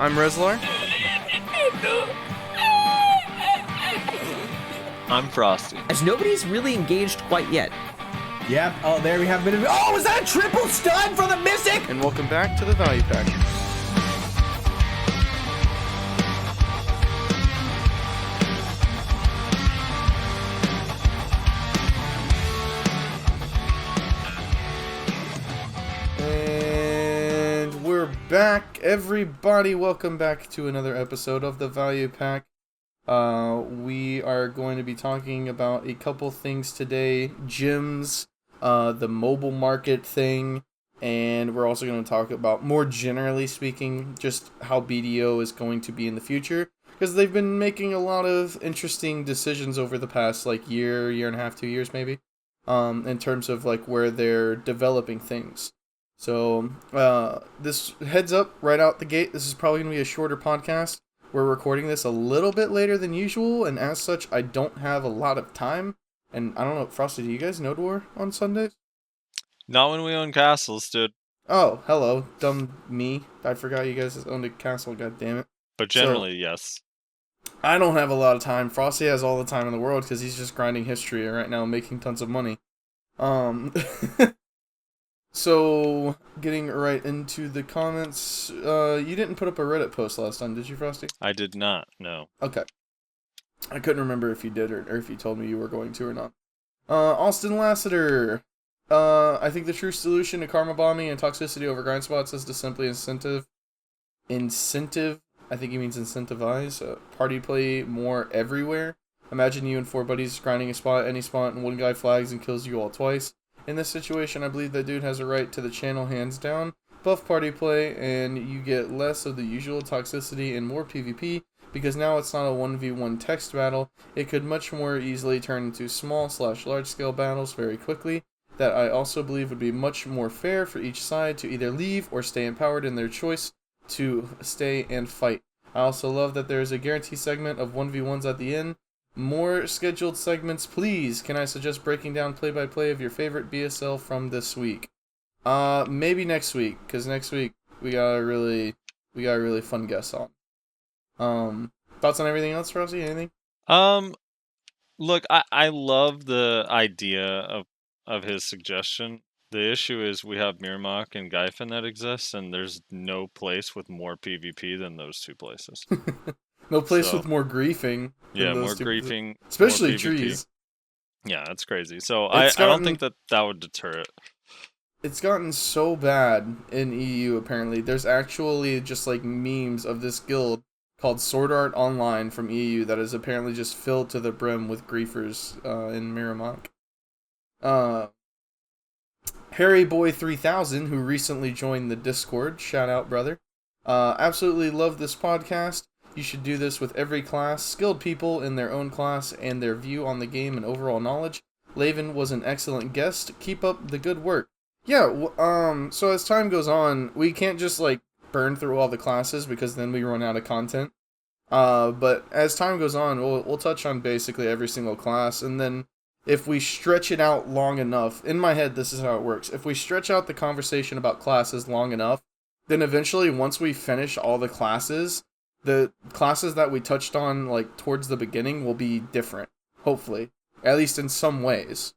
I'm Rezlar. I'm Frosty. As nobody's really engaged quite yet. Yep. Oh, there we have a bit of. Oh, was that a triple stun for the Mystic? And welcome back to the Value Pack. And we're back, everybody. Welcome back to another episode of the Value Pack. We are going to be talking about a couple things today. Gyms, the mobile market thing, and we're also going to talk about, more generally speaking, just how BDO is going to be in the future, because they've been making a lot of interesting decisions over the past year and a half, 2 years maybe, in terms of where they're developing things. So this heads up right out the gate, this is probably going to be a shorter podcast. We're recording this a little bit later than usual, and as such, I don't have a lot of time. And I don't know, Frosty, do you guys node war on Sundays? Not when we own castles, dude. Oh, hello, dumb me. I forgot you guys owned a castle, goddammit. But generally, yes. I don't have a lot of time. Frosty has all the time in the world because he's just grinding history right now, making tons of money. So, getting right into the comments, you didn't put up a Reddit post last time, did you, Frosty? I did not, no. Okay. I couldn't remember if you did or if you told me you were going to or not. Austin Lassiter. I think the true solution to karma bombing and toxicity over grind spots is to simply incentive, I think he means incentivize, party play more everywhere. Imagine you and 4 buddies grinding a spot, any spot, and one guy flags and kills you all twice. In this situation, I believe that dude has a right to the channel hands down. Buff party play, and you get less of the usual toxicity and more PvP, because now it's not a 1v1 text battle. It could much more easily turn into small/large scale battles very quickly. That I also believe would be much more fair for each side to either leave or stay empowered in their choice to stay and fight. I also love that there is a guarantee segment of 1v1s at the end. More scheduled segments, please. Can I suggest breaking down play-by-play of your favorite BSL from this week? Maybe next week, because next week we got a really fun guest on. Thoughts on everything else, Frosty? Anything? Look, I love the idea of his suggestion. The issue is we have Mirmok and Gyfin that exists, and there's no place with more PvP than those two places. No place with more griefing. Yeah, more griefing. Especially more trees. Yeah, that's crazy. So I don't think that would deter it. It's gotten so bad in EU, apparently. There's actually just memes of this guild called Sword Art Online from EU that is apparently just filled to the brim with griefers in Mirmok. Harry Boy 3000, who recently joined the Discord, shout out, brother. Absolutely love this podcast. You should do this with every class, skilled people in their own class, and their view on the game and overall knowledge. Laven was an excellent guest. Keep up the good work. Yeah, so as time goes on, we can't just, burn through all the classes, because then we run out of content. But as time goes on, we'll touch on basically every single class, and then if we stretch it out long enough, in my head, this is how it works. If we stretch out the conversation about classes long enough, then eventually, once we finish all the classes that we touched on, towards the beginning will be different, hopefully. At least in some ways.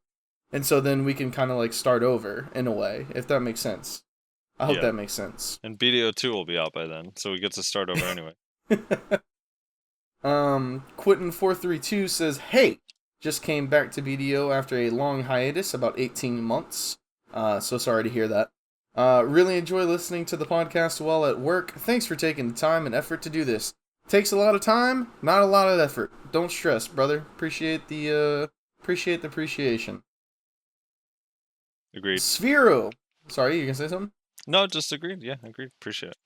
And so then we can kind of, start over, in a way, if that makes sense. I hope that makes sense. And BDO 2 will be out by then, so we get to start over anyway. Quentin432 says, hey! Just came back to BDO after a long hiatus, about 18 months. So sorry to hear that. Really enjoy listening to the podcast while at work. Thanks for taking the time and effort to do this. Takes a lot of time, not a lot of effort. Don't stress, brother. Appreciate the appreciation. Agreed. Sphero. Sorry, you gonna say something? No, just agreed. Yeah, agreed. Appreciate it.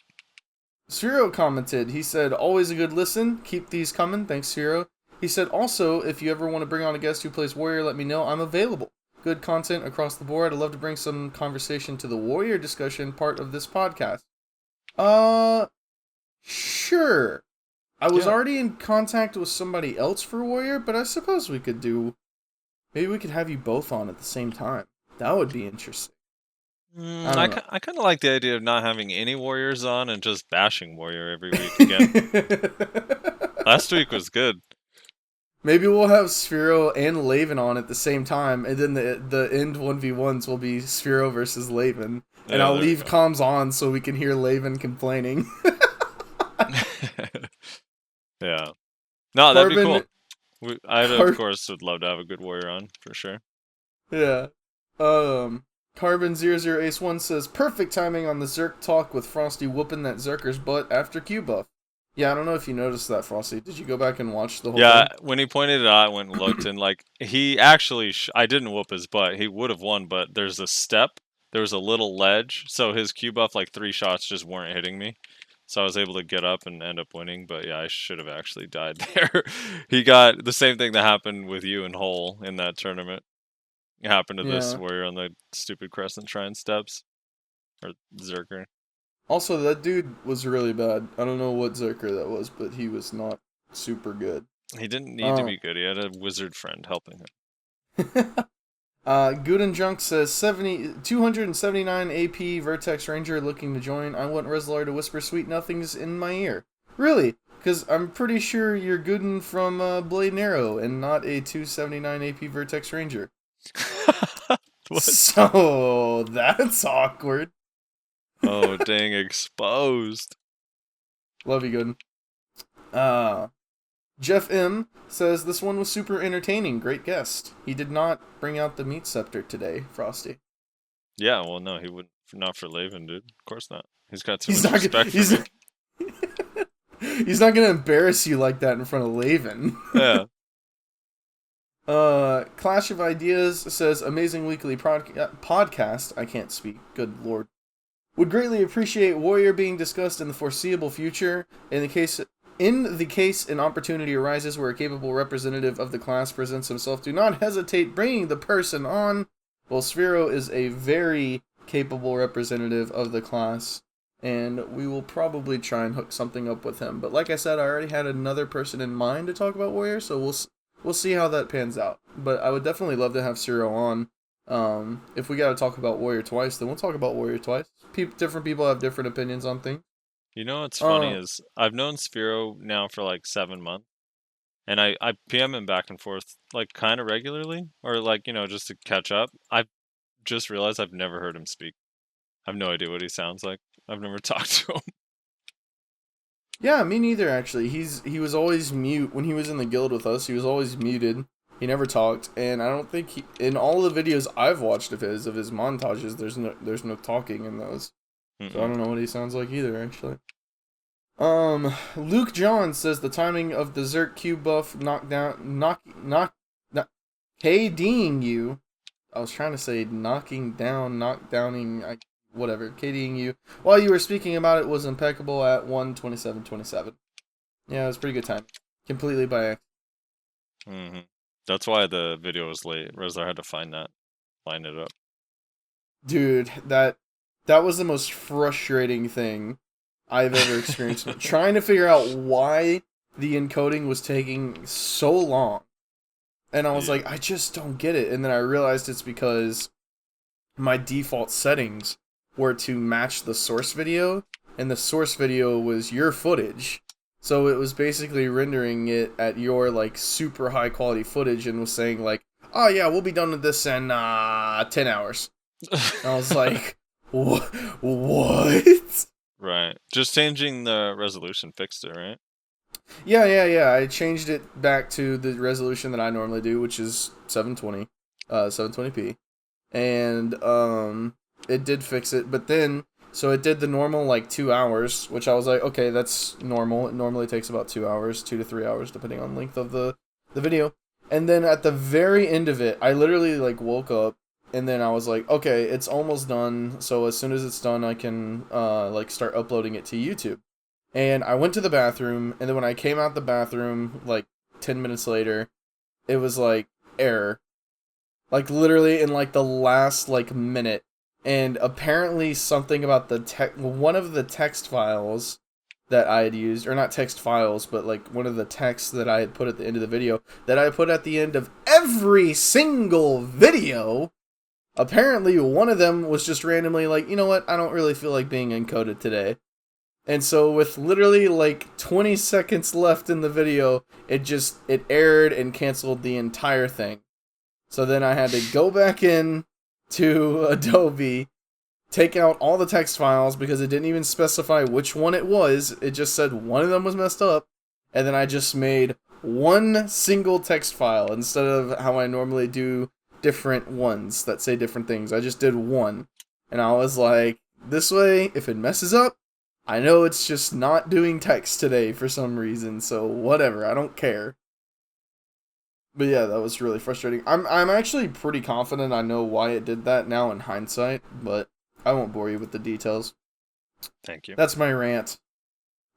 Sphero commented. He said, always a good listen. Keep these coming. Thanks, Sphero. He said, also, if you ever want to bring on a guest who plays Warrior, let me know. I'm available. Good content across the board. I'd love to bring some conversation to the Warrior discussion part of this podcast. Sure. I was already in contact with somebody else for Warrior, but I suppose we could do... Maybe we could have you both on at the same time. That would be interesting. I don't know. I kind of like the idea of not having any warriors on and just bashing warrior every week again. Last week was good. Maybe we'll have Sphero and Laven on at the same time, and then the end 1v1s will be Sphero versus Laven. And I'll leave comms on so we can hear Laven complaining. Yeah. No, that'd be cool. Of course, would love to have a good warrior on, for sure. Yeah. Carbon 00 Ace 1 says, perfect timing on the Zerk talk with Frosty whooping that Zerker's butt after Q buff. Yeah, I don't know if you noticed that, Frosty. Did you go back and watch the whole thing? When he pointed it out, I went and looked, and like he actually, I didn't whoop his butt. He would have won, but there's a step, there was a little ledge, so his Q buff, like 3 shots just weren't hitting me. So I was able to get up and end up winning, but yeah, I should have actually died there. He got the same thing that happened with you and Hole in that tournament. It happened to this warrior on the stupid Crescent Shrine steps. Or Zerker. Also, that dude was really bad. I don't know what Zerker that was, but he was not super good. He didn't need to be good. He had a wizard friend helping him. Gooden Junk says 279 AP Vertex Ranger looking to join. I want Rezlar to whisper sweet nothings in my ear. Really? Because I'm pretty sure you're Gooden from Blade and Arrow and not a 279 AP Vertex Ranger. So that's awkward. Oh, dang, exposed. Love you, Gooden. Jeff M says this one was super entertaining. Great guest. He did not bring out the meat scepter today, Frosty. Yeah, well, no, he wouldn't. Not for Laven, dude. Of course not. He's got too much respect for me. He's not gonna embarrass you like that in front of Laven. Yeah. Clash of Ideas says amazing weekly podcast. I can't speak. Good lord. Would greatly appreciate Warrior being discussed in the foreseeable future. In the case an opportunity arises where a capable representative of the class presents himself, do not hesitate bringing the person on. Well, Sphero is a very capable representative of the class, and we will probably try and hook something up with him. But like I said, I already had another person in mind to talk about Warrior, so we'll see how that pans out. But I would definitely love to have Sphero on. If we got to talk about Warrior twice, then we'll talk about Warrior twice. Different people have different opinions on things. You know what's funny is I've known Sphero now for like 7 months, and I PM him back and forth like kind of regularly, or like, you know, just to catch up. I've just realized I've never heard him speak. I have no idea what he sounds like. I've never talked to him. Yeah, me neither, actually. He was always mute. When he was in the guild with us, he was always muted. He never talked, and I don't think in all the videos I've watched of his montages, there's no talking in those. Mm-mm. So I don't know what he sounds like either, actually. Luke John says the timing of the Zerk Q buff KDing you. I was trying to say knockdowning, whatever, KDing you. While you were speaking about it was impeccable at 1:27:27. Yeah, it was pretty good time. Completely by accident. Mm-hmm. That's why the video was late. Rezlar had to line it up. Dude, that was the most frustrating thing I've ever experienced. Trying to figure out why the encoding was taking so long. And I was like, I just don't get it. And then I realized it's because my default settings were to match the source video, and the source video was your footage. So it was basically rendering it at your, like, super high quality footage and was saying, like, oh yeah, we'll be done with this in 10 hours. And I was like, what? Right. Just changing the resolution fixed it, right? Yeah. I changed it back to the resolution that I normally do, which is 720p. And it did fix it, but then so it did the normal, like, 2 hours, which I was like, okay, that's normal. It normally takes about 2 hours, 2 to 3 hours, depending on length of the video. And then at the very end of it, I literally, like, woke up, and then I was like, okay, it's almost done, so as soon as it's done, I can, like, start uploading it to YouTube. And I went to the bathroom, and then when I came out the bathroom, like, 10 minutes later, it was, like, error. Like, literally in, like, the last, like, minute. And apparently something about one of the text files that I had used, or not text files, but like one of the texts that I had put at the end of the video, that I put at the end of every single video, Apparently, one of them was just randomly like, you know what, I don't really feel like being encoded today. And so with literally like 20 seconds left in the video, it errored and canceled the entire thing. So then I had to go back in to Adobe, take out all the text files because it didn't even specify which one it was. It just said one of them was messed up. And then I just made one single text file instead of how I normally do different ones that say different things. I just did one. And I was like, this way, if it messes up, I know it's just not doing text today for some reason, so whatever, I don't care. But yeah, that was really frustrating. I'm actually pretty confident I know why it did that now in hindsight, but I won't bore you with the details. Thank you. That's my rant.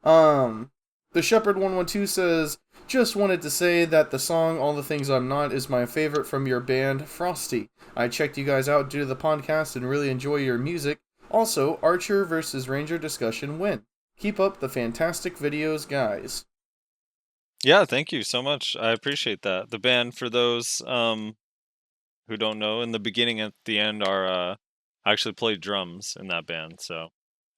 The Shepherd112 says, just wanted to say that the song All the Things I'm Not is my favorite from your band, Frosty. I checked you guys out due to the podcast and really enjoy your music. Also, Archer versus Ranger discussion win. Keep up the fantastic videos, guys. Yeah, thank you so much. I appreciate that. The band, for those who don't know, in the beginning and at the end are I actually played drums in that band. So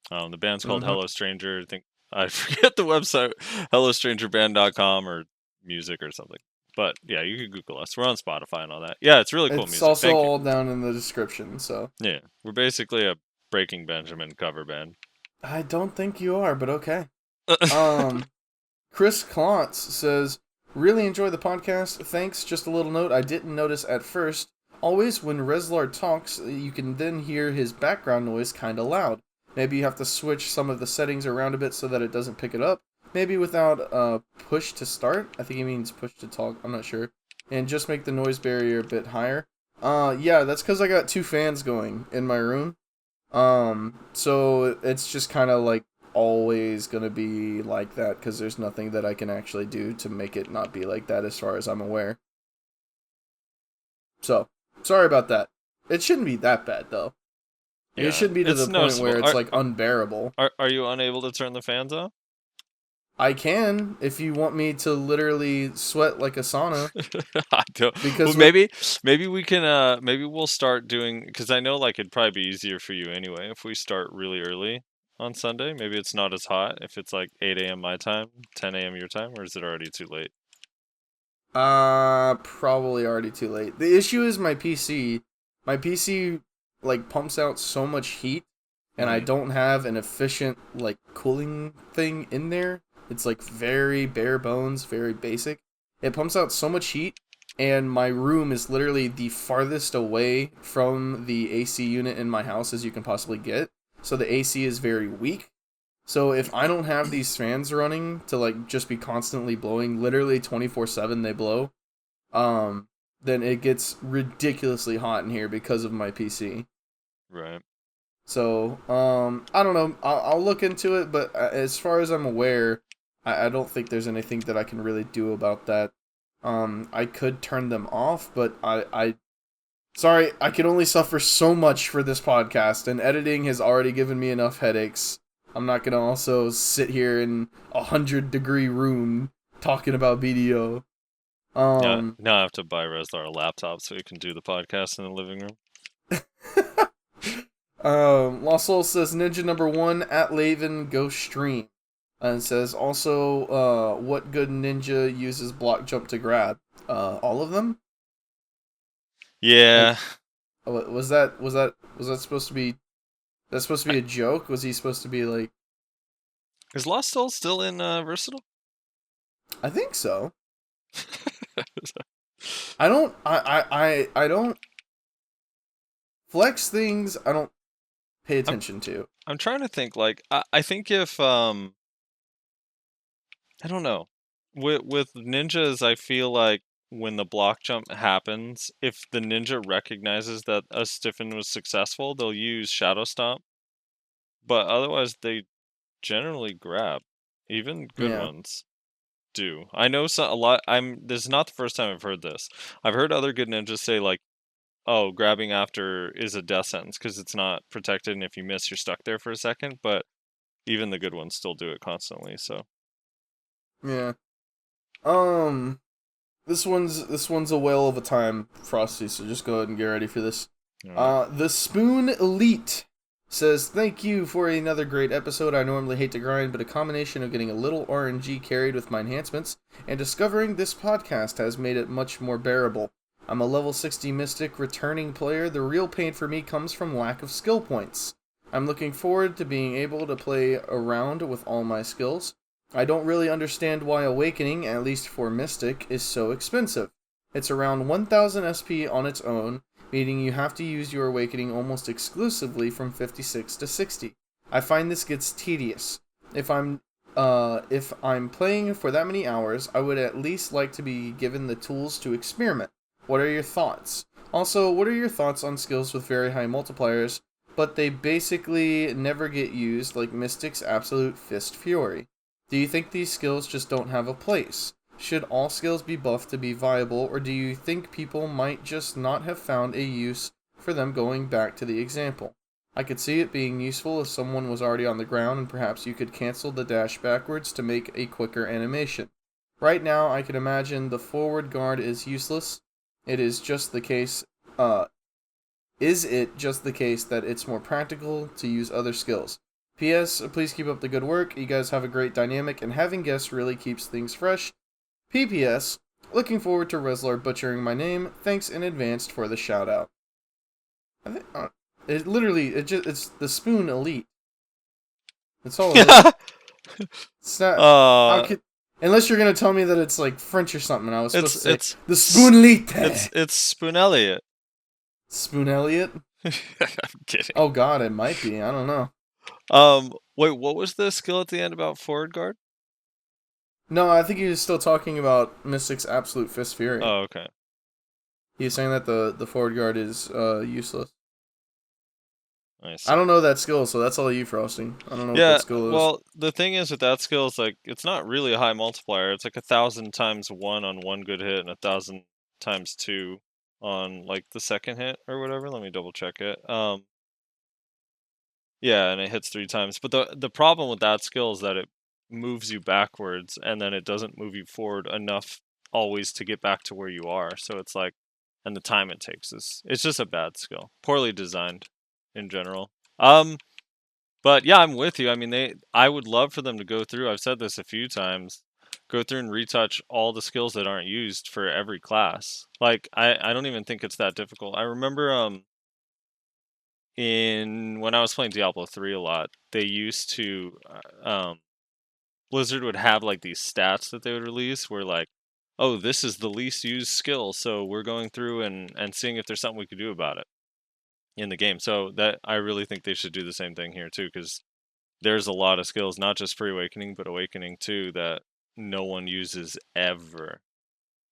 the band's called Hello Stranger. I forget the website, hellostrangerband.com or music or something. But yeah, you can Google us. We're on Spotify and all that. Yeah, it's really cool music. It's also all down in the description, so. Yeah, we're basically a Breaking Benjamin cover band. I don't think you are, but okay. Chris Klontz says, really enjoy the podcast. Thanks. Just a little note I didn't notice at first. Always when Rezlar talks, you can then hear his background noise kind of loud. Maybe you have to switch some of the settings around a bit so that it doesn't pick it up. Maybe without push to start. I think he means push to talk. I'm not sure. And just make the noise barrier a bit higher. Yeah, that's because I got 2 fans going in my room. So it's just kind of like always gonna be like that because there's nothing that I can actually do to make it not be like that as far as I'm aware. So, sorry about that. It shouldn't be that bad though. Yeah, it shouldn't be to the point where it's like unbearable. Are you unable to turn the fans off? I can, if you want me to literally sweat like a sauna. I don't. Because maybe we can. Maybe we'll start doing, because I know like it'd probably be easier for you anyway if we start really early on Sunday. Maybe it's not as hot if it's like 8 a.m. my time, 10 a.m. your time, or is it already too late? Probably already too late. The issue is my PC. My PC like pumps out so much heat, and I don't have an efficient like cooling thing in there. It's like very bare bones, very basic. It pumps out so much heat, and my room is literally the farthest away from the AC unit in my house as you can possibly get. So the AC is very weak. So if I don't have these fans running to like just be constantly blowing, literally 24/7 they blow, then it gets ridiculously hot in here because of my PC. Right. So, I don't know. I'll look into it, but as far as I'm aware, I don't think there's anything that I can really do about that. I could turn them off, but sorry, I can only suffer so much for this podcast, and editing has already given me enough headaches. I'm not gonna also sit here in a 100-degree room talking about BDO. Now I have to buy Rezlar a laptop so he can do the podcast in the living room. Lost Soul says Ninja number 1 at Laven go stream. And says also, what good ninja uses block jump to grab? All of them? Yeah. Like, was that supposed to be? That's supposed to be a joke? Was he supposed to be like? Is Lost Soul still in Versatile? I think so. I don't flex things. I don't pay attention to. I'm trying to think. Like, I think if I don't know. With ninjas, I feel like when the block jump happens, if the ninja recognizes that a stiffen was successful, they'll use Shadow Stomp. But otherwise, they generally grab. Even good ones do. I know a lot. This is not the first time I've heard this. I've heard other good ninjas say like, "Oh, grabbing after is a death sentence because it's not protected, and if you miss, you're stuck there for a second." But even the good ones still do it constantly. So. Yeah. This one's a whale of a time, Frosty, so just go ahead and get ready for this. The Spoon Elite says, thank you for another great episode. I normally hate to grind, but a combination of getting a little RNG carried with my enhancements and discovering this podcast has made it much more bearable. I'm a level 60 Mystic returning player. The real pain for me comes from lack of skill points. I'm looking forward to being able to play around with all my skills. I don't really understand why Awakening, at least for Mystic, is so expensive. It's around 1000 SP on its own, meaning you have to use your Awakening almost exclusively from 56 to 60. I find this gets tedious. If I'm playing for that many hours, I would at least like to be given the tools to experiment. What are your thoughts? Also, what are your thoughts on skills with very high multipliers, but they basically never get used, like Mystic's Absolute Fist Fury? Do you think these skills just don't have a place? Should all skills be buffed to be viable, or do you think people might just not have found a use for them going back to the example? I could see it being useful if someone was already on the ground and perhaps you could cancel the dash backwards to make a quicker animation. Right now, I can imagine the forward guard is useless. Is it just the case that it's more practical to use other skills? P.S. Please keep up the good work. You guys have a great dynamic, and having guests really keeps things fresh. P.P.S. Looking forward to Rezlar butchering my name. Thanks in advance for the shout out. I think it's the Spoon Elite. That's all it is. It's not, unless you're gonna tell me that it's like French or something. I was supposed to say the Spoon Elite. It's Spoon Elliot. Spoon Elliot? I'm kidding. Oh god, it might be. I don't know. Wait, what was the skill at the end about forward guard? No, I think he was still talking about Mystic's Absolute Fist Fury. Oh, okay. He's saying that the forward guard is useless. Nice. I don't know that skill, so that's all you, Frosty. I don't know what that skill is. Well, the thing is with that skill is like it's not really a high multiplier. It's like 1,000 times 1 on one good hit and 1,000 times 2 on like the second hit or whatever. Let me double check it. Yeah, and it hits 3 times. But the problem with that skill is that it moves you backwards and then it doesn't move you forward enough always to get back to where you are. So it's like, and the time it takes it's just a bad skill, poorly designed in general. But yeah, I'm with you. I mean, I would love for them to go through, I've said this a few times, go through and retouch all the skills that aren't used for every class. Like I don't even think it's that difficult. I remember when I was playing Diablo 3 a lot, they used to Blizzard would have like these stats that they would release where like, oh, this is the least used skill, so we're going through and seeing if there's something we could do about it in the game. So that I really think they should do the same thing here too, because there's a lot of skills, not just for Awakening, but Awakening 2 that no one uses ever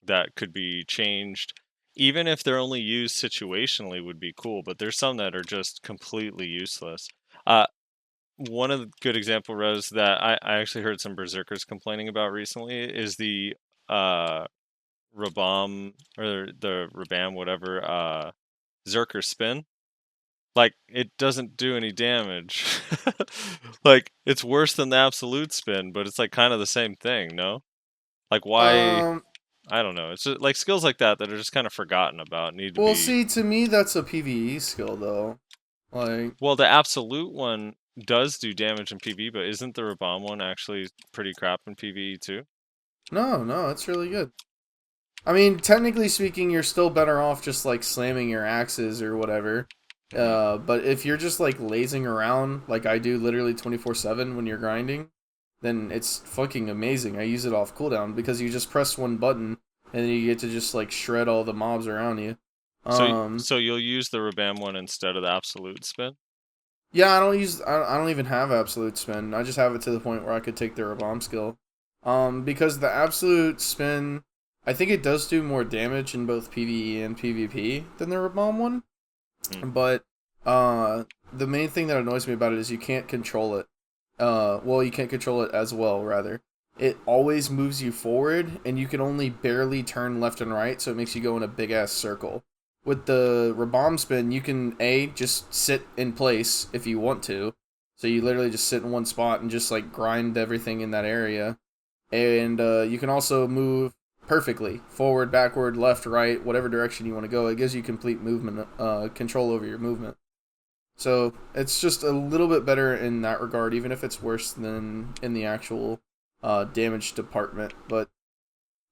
that could be changed. Even if they're only used situationally would be cool, but there's some that are just completely useless. One of the good example, Rez, that I actually heard some berserkers complaining about recently is the Rabam or the Rabam, whatever, Zerker spin. Like, it doesn't do any damage. Like, it's worse than the absolute spin, but it's like kind of the same thing, no? Like, why? I don't know. It's just, like skills like that are just kind of forgotten about. Need to be... see, to me, that's a PvE skill, though. Like, well, the absolute one does do damage in PvE, but isn't the Rabam one actually pretty crap in PvE too? No, it's really good. I mean, technically speaking, you're still better off just like slamming your axes or whatever. But if you're just like lazing around, like I do literally 24/7 when you're grinding, then it's fucking amazing. I use it off cooldown because you just press one button and then you get to just like shred all the mobs around you. So you'll use the Rabam one instead of the absolute spin? Yeah, I don't even have absolute spin. I just have it to the point where I could take the Rabam skill. Because the absolute spin, I think it does do more damage in both PvE and PvP than the Rabam one. But the main thing that annoys me about it is you can't control it. You can't control it as well, rather. It always moves you forward, and you can only barely turn left and right, so it makes you go in a big-ass circle. With the Rabam spin, you can, just sit in place if you want to. So you literally just sit in one spot and just, like, grind everything in that area. And you can also move perfectly. Forward, backward, left, right, whatever direction you want to go. It gives you complete movement, control over your movement. So it's just a little bit better in that regard, even if it's worse than in the actual damage department. But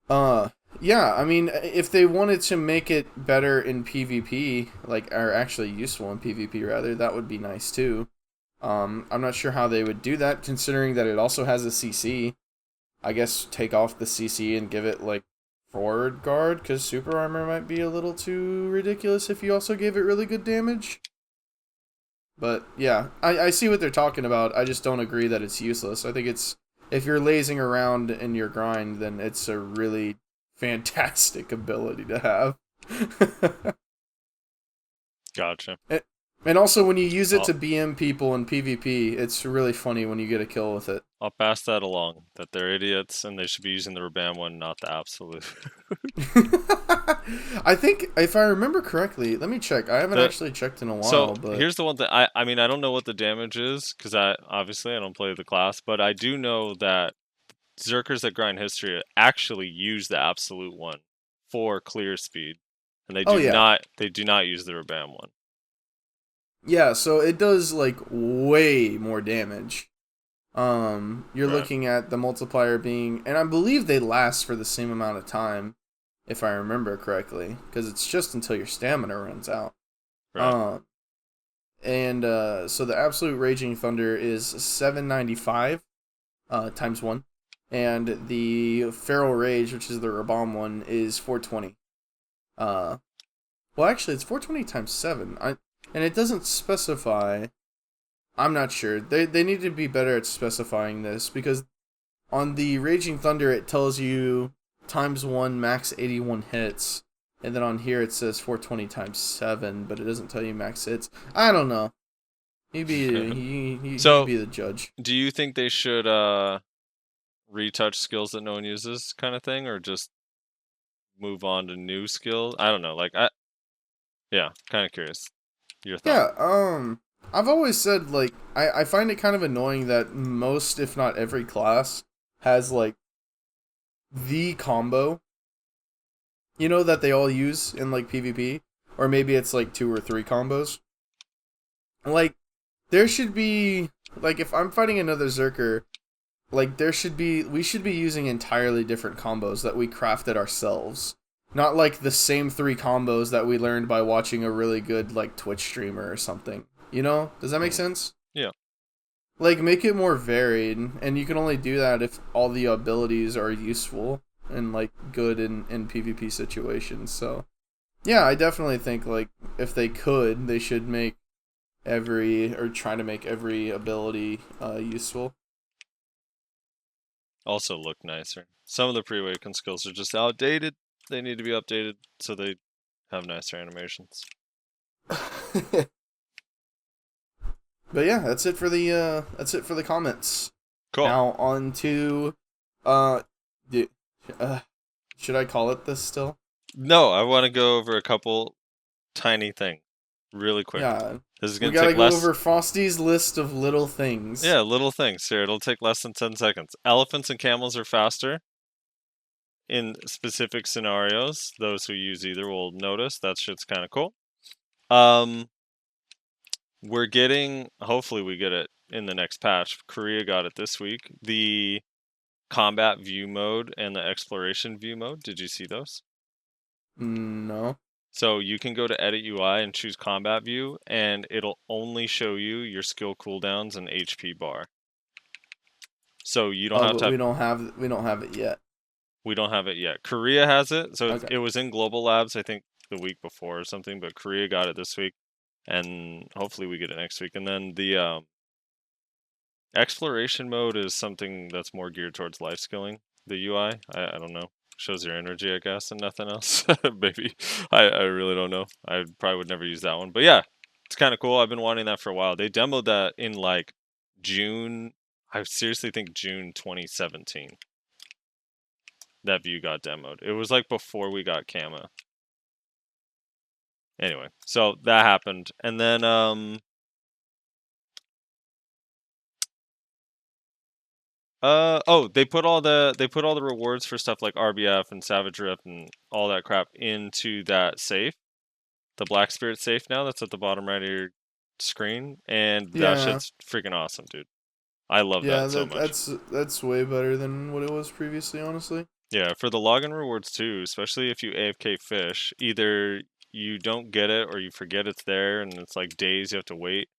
yeah, I mean, if they wanted to make it better in PvP, like, or actually useful in PvP rather, that would be nice too. I'm not sure how they would do that, considering that it also has a CC. I guess take off the CC and give it, like, forward guard, because super armor might be a little too ridiculous if you also gave it really good damage. But yeah, I see what they're talking about. I just don't agree that it's useless. I think it's, if you're lazing around in your grind, then it's a really fantastic ability to have. Gotcha. And also, when you use it to BM people in PvP, it's really funny when you get a kill with it. I'll pass that along, that they're idiots and they should be using the Rabam one, not the absolute. I think, if I remember correctly, let me check. I haven't actually checked in a while. So but here's the one thing. I mean, I don't know what the damage is, because I don't play the class, but I do know that Zerkers that grind history actually use the absolute one for clear speed, and they do not use the Rabam one. Yeah, so it does, like, way more damage. You're looking at the multiplier being, and I believe they last for the same amount of time, if I remember correctly, because it's just until your stamina runs out. Right. So the absolute Raging Thunder is 795 times 1, and the Feral Rage, which is the Rabam one, is 420. Well, actually, it's 420 times 7. And it doesn't specify. I'm not sure. They need to be better at specifying this, because on the Raging Thunder it tells you times 1 max 81 hits, and then on here it says 420 times 7, but it doesn't tell you max hits. I don't know. He'd be the judge. Do you think they should retouch skills that no one uses, kind of thing, or just move on to new skills? I don't know. Like, kind of curious. Your thought. Yeah, I've always said, like, I find it kind of annoying that most, if not every class, has, like, the combo, you know, that they all use in, like, PvP, or maybe it's, like, 2 or 3 combos. Like, there should be, like, if I'm fighting another Zerker, like, we should be using entirely different combos that we crafted ourselves. Not like the same 3 combos that we learned by watching a really good, like, Twitch streamer or something. You know? Does that make sense? Yeah. Like, make it more varied, and you can only do that if all the abilities are useful and, like, good in PvP situations. So, yeah, I definitely think, like, if they could, they should make try to make every ability useful. Also look nicer. Some of the pre-awakened skills are just outdated. They need to be updated so they have nicer animations. But yeah, that's it for the comments. Cool. Now on to should I call it this still? No, I want to go over a couple tiny things really quick. Yeah. This is going to take go over Frosty's list of little things. Yeah, little things. Here, it'll take less than 10 seconds. Elephants and camels are faster in specific scenarios. Those who use either will notice. That shit's kind of cool. We're getting, hopefully we get it in the next patch. Korea got it this week. The combat view mode and the exploration view mode. Did you see those? No. So you can go to edit UI and choose combat view, and it'll only show you your skill cooldowns and HP bar. So you don't have to. We don't have it yet. We don't have it yet. Korea has it. So okay. It was in Global Labs, I think, the week before or something, but Korea got it this week, and hopefully we get it next week. And then the exploration mode is something that's more geared towards life skilling. The UI, I don't know. Shows your energy, I guess, and nothing else. Maybe. I really don't know. I probably would never use that one. But yeah, it's kind of cool. I've been wanting that for a while. They demoed that in like June. I seriously think June 2017. That view got demoed. It was like before we got Kama. Anyway, so that happened. And then They put all the rewards for stuff like RBF and Savage Rift and all that crap into that safe, the Black Spirit safe now that's at the bottom right of your screen, and that Yeah. shit's freaking awesome, dude. I love Yeah, that so much. that's way better than what it was previously, honestly. Yeah, for the login rewards too, especially if you AFK fish, either you don't get it or you forget it's there and it's like days you have to wait.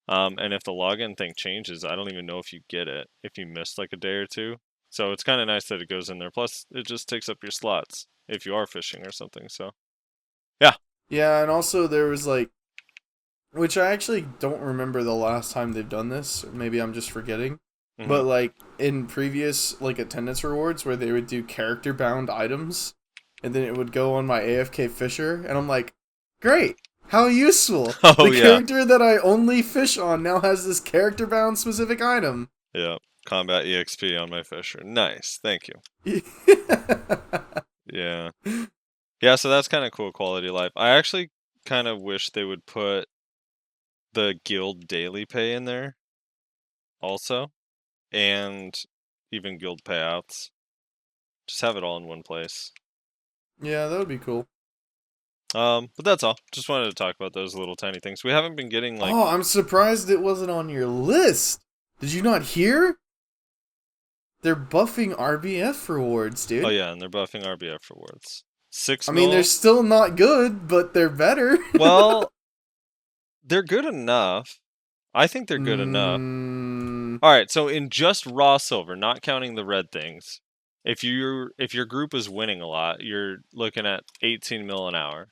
And if the login thing changes, I don't even know if you get it if you missed like a day or two. So it's kind of nice that it goes in there. Plus, it just takes up your slots if you are fishing or something. So, yeah. Yeah, and also there was like, which I actually don't remember the last time they've done this. Maybe I'm just forgetting. Mhm. But like in previous like attendance rewards where they would do character bound items, and then it would go on my AFK Fisher, and I'm like, great, how useful! Oh, The yeah. character that I only fish on now has this character bound specific item. Yeah. Combat EXP on my fisher. Nice. Thank you. Yeah. Yeah, so that's kind of cool quality of life. I actually kind of wish they would put the guild daily pay in there also, and even guild payouts. Just have it all in one place. Yeah, that would be cool. But that's all. Just wanted to talk about those little tiny things. We haven't been getting like Oh, I'm surprised it wasn't on your list. Did you not hear? They're buffing RBF rewards, dude. Oh yeah, and they're buffing RBF rewards. 6 I mean, they're still not good, but they're better. Well, they're good enough. I think they're good enough. All right, so in just raw silver, not counting the red things, if your group is winning a lot, you're looking at 18 mil an hour,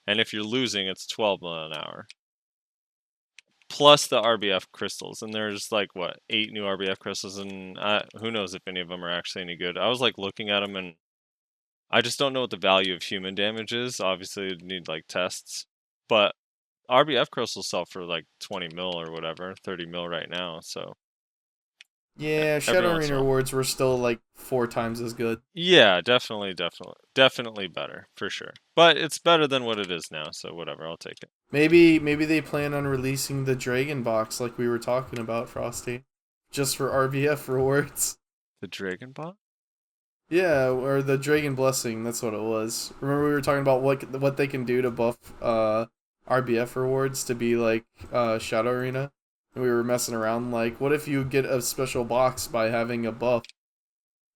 and if you're losing, it's 12 mil an hour. Plus the RBF crystals, and there's like what 8 new RBF crystals, and who knows if any of them are actually any good. I was like looking at them, and I just don't know what the value of human damage is. Obviously, you'd need like tests, but RBF crystals sell for like 20 mil or whatever, 30 mil right now. So Yeah, Shadow once in Arena a while. rewards were still like 4 times as good. Yeah, definitely better for sure. But it's better than what it is now, so whatever, I'll take it. Maybe they plan on releasing the Dragon Box like we were talking about, Frosty, just for RBF rewards. The Dragon Ball? Yeah, or the Dragon Blessing, that's what it was. Remember we were talking about what they can do to buff RBF rewards to be like Shadow Arena? And we were messing around like, what if you get a special box by having a buff?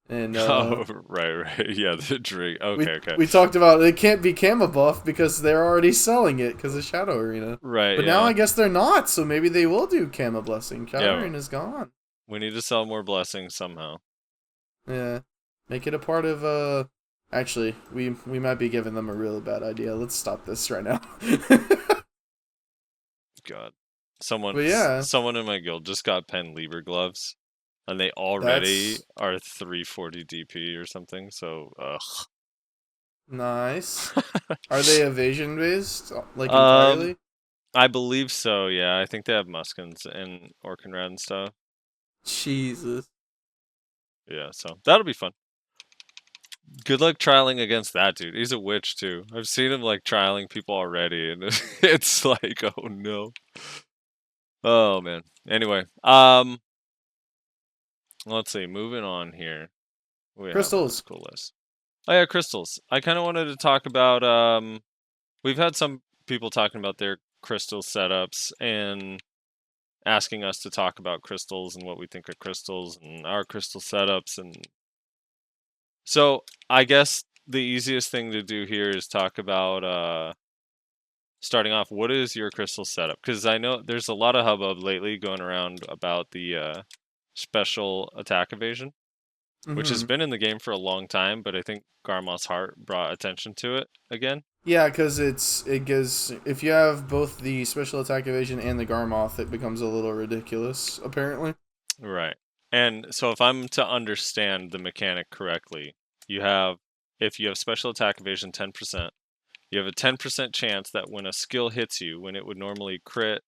And Oh, right. Yeah, the Dragon. Okay. We talked about it can't be Kama buff because they're already selling it because of Shadow Arena. Right, But yeah. now I guess they're not, so maybe they will do Kama Blessing. Shadow Yeah. Arena's gone. We need to sell more blessings somehow. Yeah. Make it a part of actually, we might be giving them a really bad idea. Let's stop this right now. God. Someone But yeah. someone in my guild just got Pen Lieber gloves, and they already are 340 DP or something, so ugh. Nice. Are they evasion based? Like entirely? I believe so, yeah. I think they have Muskins and Orkinrad and stuff. Jesus. Yeah, so that'll be fun. Good luck trialing against that dude. He's a witch too. I've seen him like trialing people already, and it's like, oh no. Oh man. Anyway, let's see. Moving on here. We have Crystals. this cool list. Oh yeah, crystals. I kind of wanted to talk about. We've had some people talking about their crystal setups and asking us to talk about crystals and what we think of crystals and our crystal setups, and so I guess the easiest thing to do here is talk about starting off, what is your crystal setup? Because I know there's a lot of hubbub lately going around about the special attack evasion, which has been in the game for a long time, but I think Garmoth's Heart brought attention to it again. Yeah, because it gives, if you have both the special attack evasion and the Garmoth, it becomes a little ridiculous, apparently. Right. And so if I'm to understand the mechanic correctly, if you have special attack evasion 10%, you have a 10% chance that when a skill hits you, when it would normally crit,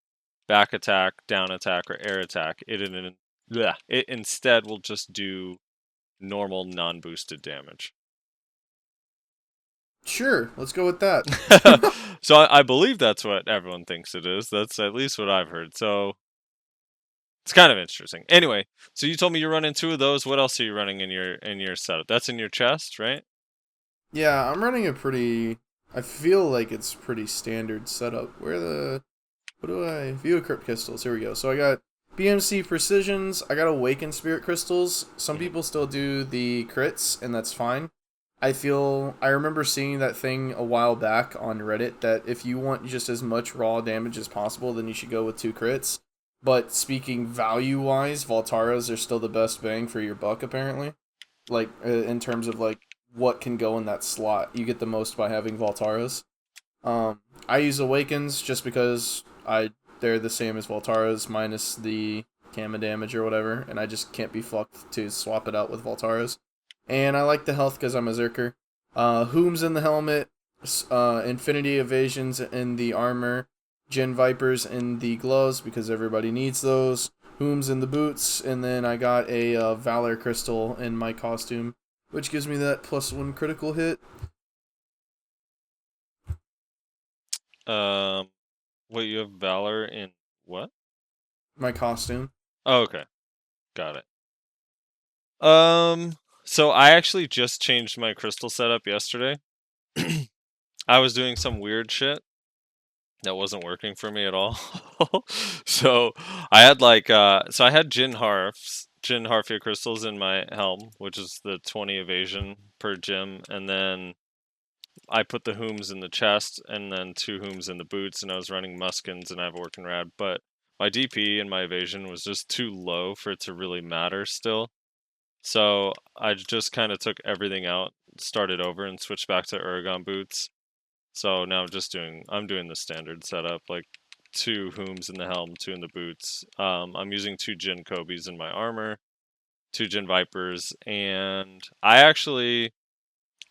back attack, down attack, or air attack, it instead will just do normal non-boosted damage. Sure, let's go with that. So I believe that's what everyone thinks it is. That's at least what I've heard. So It's kind of interesting. Anyway, so you told me you're running 2 of those. What else are you running in your setup? That's in your chest, right? Yeah, I'm running a pretty. I feel like it's pretty standard setup. What do I view of crypt crystals? Here we go. So I got BMC precisions. I got awakened spirit crystals. Some people still do the crits, and that's fine. I remember seeing that thing a while back on Reddit that if you want just as much raw damage as possible, then you should go with 2 crits. But speaking value-wise, Voltaras are still the best bang for your buck, apparently. Like, in terms of, like, what can go in that slot. You get the most by having Voltaras. I use Awakens just because they're the same as Voltaras, minus the Gamma damage or whatever, and I just can't be fucked to swap it out with Voltaras. And I like the health because I'm a Zerker. Hooms in the helmet, Infinity Evasions in the armor, Gen Vipers in the gloves because everybody needs those, Hooms in the boots, and then I got a Valor Crystal in my costume, which gives me that +1 critical hit. What, you have Valor in what? My costume. Oh, okay. Got it. So I actually just changed my crystal setup yesterday. I was doing some weird shit that wasn't working for me at all. So I had I had Jin Harfia crystals in my helm, which is the 20 evasion per gem, and then I put the Hooms in the chest, and then 2 Hooms in the boots, and I was running Muskins, and I have a working rad, but my DP and my evasion was just too low for it to really matter still. So I just kind of took everything out, started over, and switched back to Uragon boots. So now I'm doing the standard setup, like 2 Hooms in the helm, 2 in the boots. I'm using 2 Jin Kobes in my armor, 2 Jin Vipers, and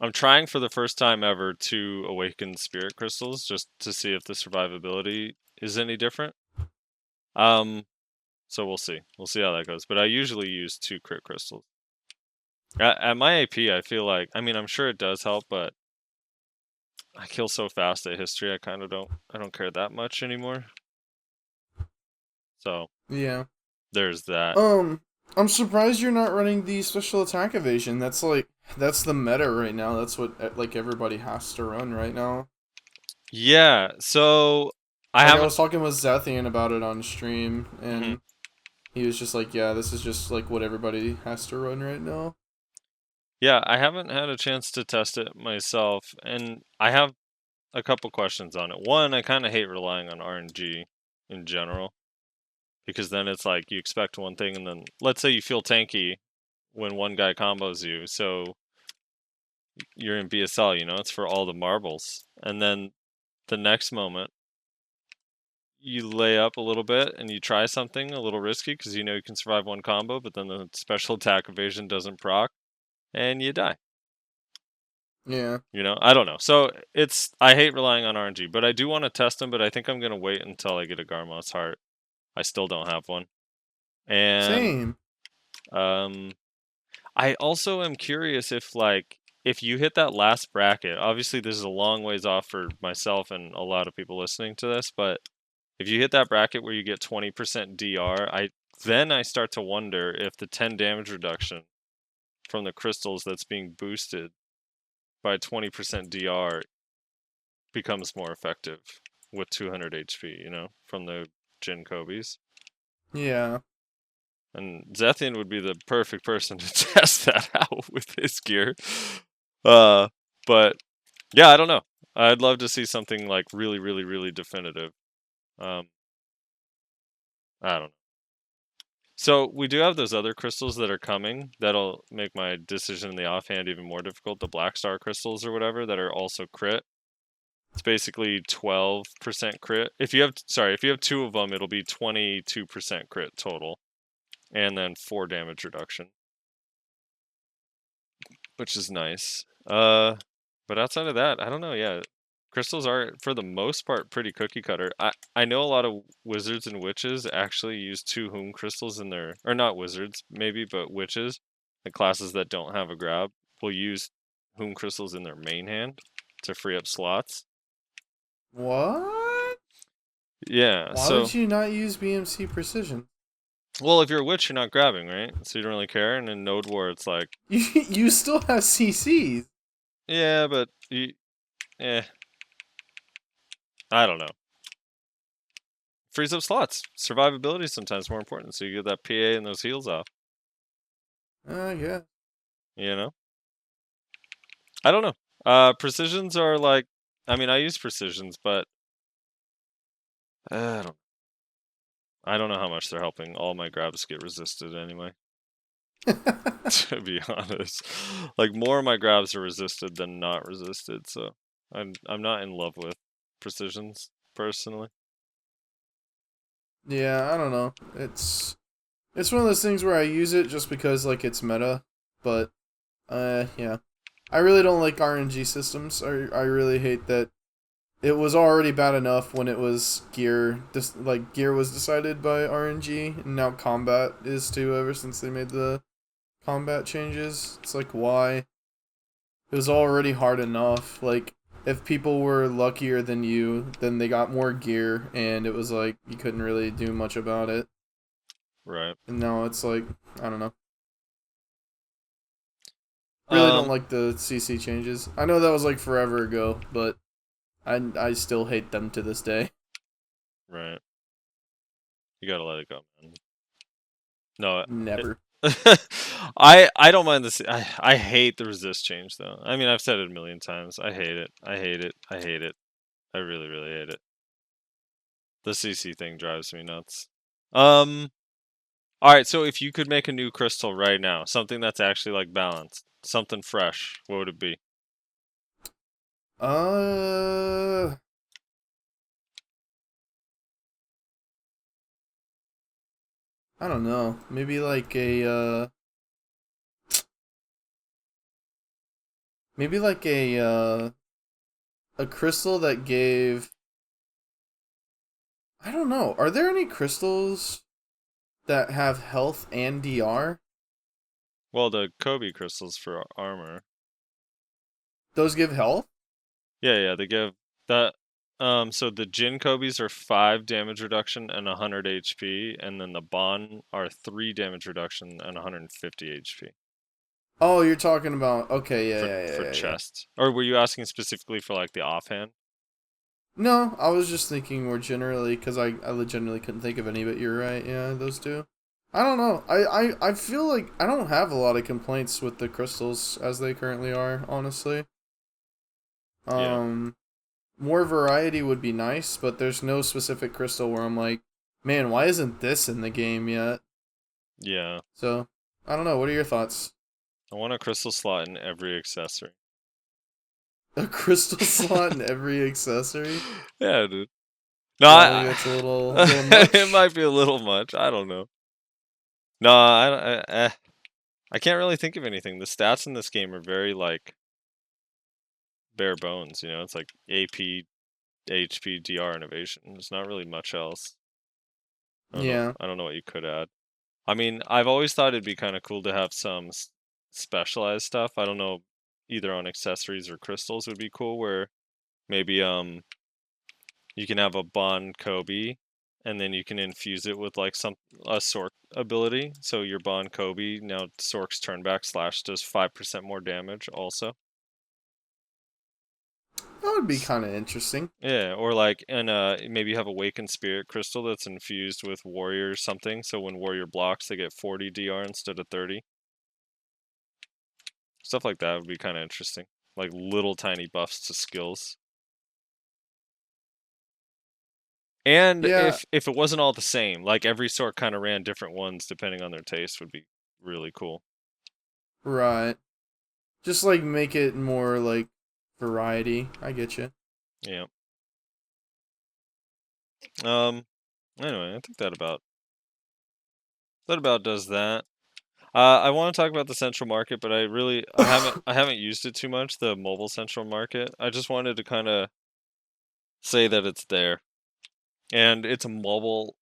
I'm trying for the first time ever to awaken spirit crystals just to see if the survivability is any different. So we'll see. We'll see how that goes. But I usually use 2 crit crystals. At my AP, I feel like, I mean, I'm sure it does help, but I kill so fast at history, I don't care that much anymore. So Yeah. there's that. I'm surprised you're not running the special attack evasion. That's the meta right now. That's what like everybody has to run right now. Yeah. So I was talking with Zethian about it on stream, and Mhm. he was just like, "Yeah, this is just like what everybody has to run right now." Yeah, I haven't had a chance to test it myself, and I have a couple questions on it. One, I kind of hate relying on RNG in general, because then it's like you expect one thing, and then let's say you feel tanky when one guy combos you, so you're in BSL, it's for all the marbles. And then the next moment, you lay up a little bit and you try something a little risky because you know you can survive one combo, but then the special attack evasion doesn't proc, and you die. Yeah. I don't know. So I hate relying on RNG, but I do want to test them, but I think I'm going to wait until I get a Garmoth's Heart. I still don't have one. And Same. I also am curious if you hit that last bracket, obviously this is a long ways off for myself and a lot of people listening to this, but if you hit that bracket where you get 20% DR, I start to wonder if the 10 damage reduction from the crystals that's being boosted by 20% DR becomes more effective with 200 HP, from the Jin Kobes. Yeah. And Zethian would be the perfect person to test that out with his gear. But yeah, I don't know. I'd love to see something like really, really, really definitive. I don't know. So we do have those other crystals that are coming that'll make my decision in the offhand even more difficult. The Black Star crystals or whatever that are also crit. It's basically 12% crit. If you have 2 of them, it'll be 22% crit total, and then 4 damage reduction, which is nice. But outside of that, I don't know. Yeah, crystals are for the most part pretty cookie cutter. I know a lot of wizards and witches actually use 2 Hoom crystals in their, or not wizards maybe, but witches, the classes that don't have a grab will use Hoom crystals in their main hand to free up slots. What? Yeah. Why would you not use BMC precision? Well, if you're a witch, you're not grabbing, right? So you don't really care. And in Node War, it's like, You still have CCs. yeah, but I don't know. Frees up slots. Survivability is sometimes more important, so you get that PA and those heals off. Yeah. You know? I don't know. Precisions are like, I mean, I use precisions, but I don't know how much they're helping. All my grabs get resisted anyway. To be honest, like more of my grabs are resisted than not resisted, so I'm not in love with precisions personally. Yeah, I don't know. It's one of those things where I use it just because like it's meta, but yeah. I really don't like RNG systems. I really hate that it was already bad enough when it was gear gear was decided by RNG, and now combat is too ever since they made the combat changes. It's like, why? It was already hard enough. Like, if people were luckier than you, then they got more gear, and it was like, you couldn't really do much about it. Right. And now it's like, I don't know. Really don't like the CC changes. I know that was like forever ago, but I still hate them to this day. Right. You gotta let it go, man. No. Never. I don't mind this. I hate the resist change though. I mean, I've said it a million times. I hate it. I hate it. I hate it. I really, really hate it. The CC thing drives me nuts. All right, so if you could make a new crystal right now, something that's actually like balanced, something fresh, what would it be? I don't know. Maybe like a crystal that gave, I don't know. Are there any crystals that have health and DR? Well, the Kobe crystals for armor. Those give health? Yeah, they give that. So the Jin Kobe's are 5 damage reduction and 100 HP, and then the Bon are 3 damage reduction and 150 HP. Oh, you're talking about, okay, yeah. For chest. Or were you asking specifically for like the offhand? No, I was just thinking more generally, because I legitimately couldn't think of any, but you're right, yeah, those two. I don't know. I feel like I don't have a lot of complaints with the crystals as they currently are, honestly. Yeah. More variety would be nice, but there's no specific crystal where I'm like, man, why isn't this in the game yet? Yeah. So, I don't know. What are your thoughts? I want a crystal slot in every accessory. A crystal slot in every accessory? Yeah, dude. No, I think that's a little much. It might be a little much. I don't know. No, I can't really think of anything. The stats in this game are very like bare bones. You know, it's like AP, HP, DR, innovation. There's not really much else. Yeah. I don't know what you could add. I mean, I've always thought it'd be kind of cool to have some specialized stuff. I don't know, either on accessories or crystals would be cool. Where maybe you can have a Bond Kobe, and then you can infuse it with like a Sork ability. So your Bond Kobe now Sork's turnback / does 5% more damage also. That would be kind of interesting. Yeah, or like, and maybe you have Awakened Spirit Crystal that's infused with Warrior something, so when Warrior blocks, they get 40 DR instead of 30. Stuff like that would be kind of interesting. Like little tiny buffs to skills. And Yeah. if it wasn't all the same, like every sort kind of ran different ones depending on their taste, would be really cool. Right. Just like make it more like variety. I get you. Yeah. Anyway, I think that about does that. I want to talk about the central market, but I haven't used it too much, the mobile central market. I just wanted to kind of say that it's there. And it's a mobile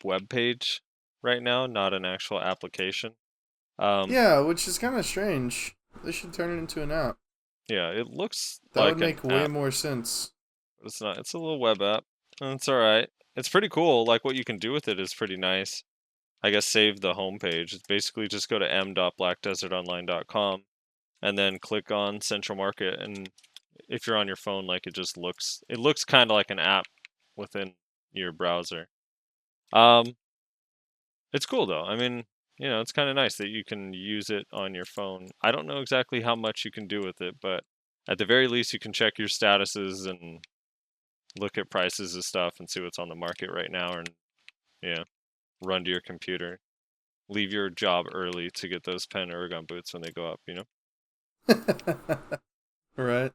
web page right now, not an actual application. Yeah, which is kind of strange. They should turn it into an app. Yeah, it looks That like would make an way app, more sense. but it's not. It's a little web app, and it's all right. It's pretty cool. Like what you can do with it is pretty nice. I guess, save the homepage. It's basically just go to m.blackdesertonline.com and then click on Central Market. And if you're on your phone, like it looks kind of like an app within your browser. It's cool though. I mean, it's kind of nice that you can use it on your phone. I don't know exactly how much you can do with it, but at the very least, you can check your statuses and look at prices of stuff and see what's on the market right now, and run to your computer. Leave your job early to get those Pen Ergon boots when they go up. Right.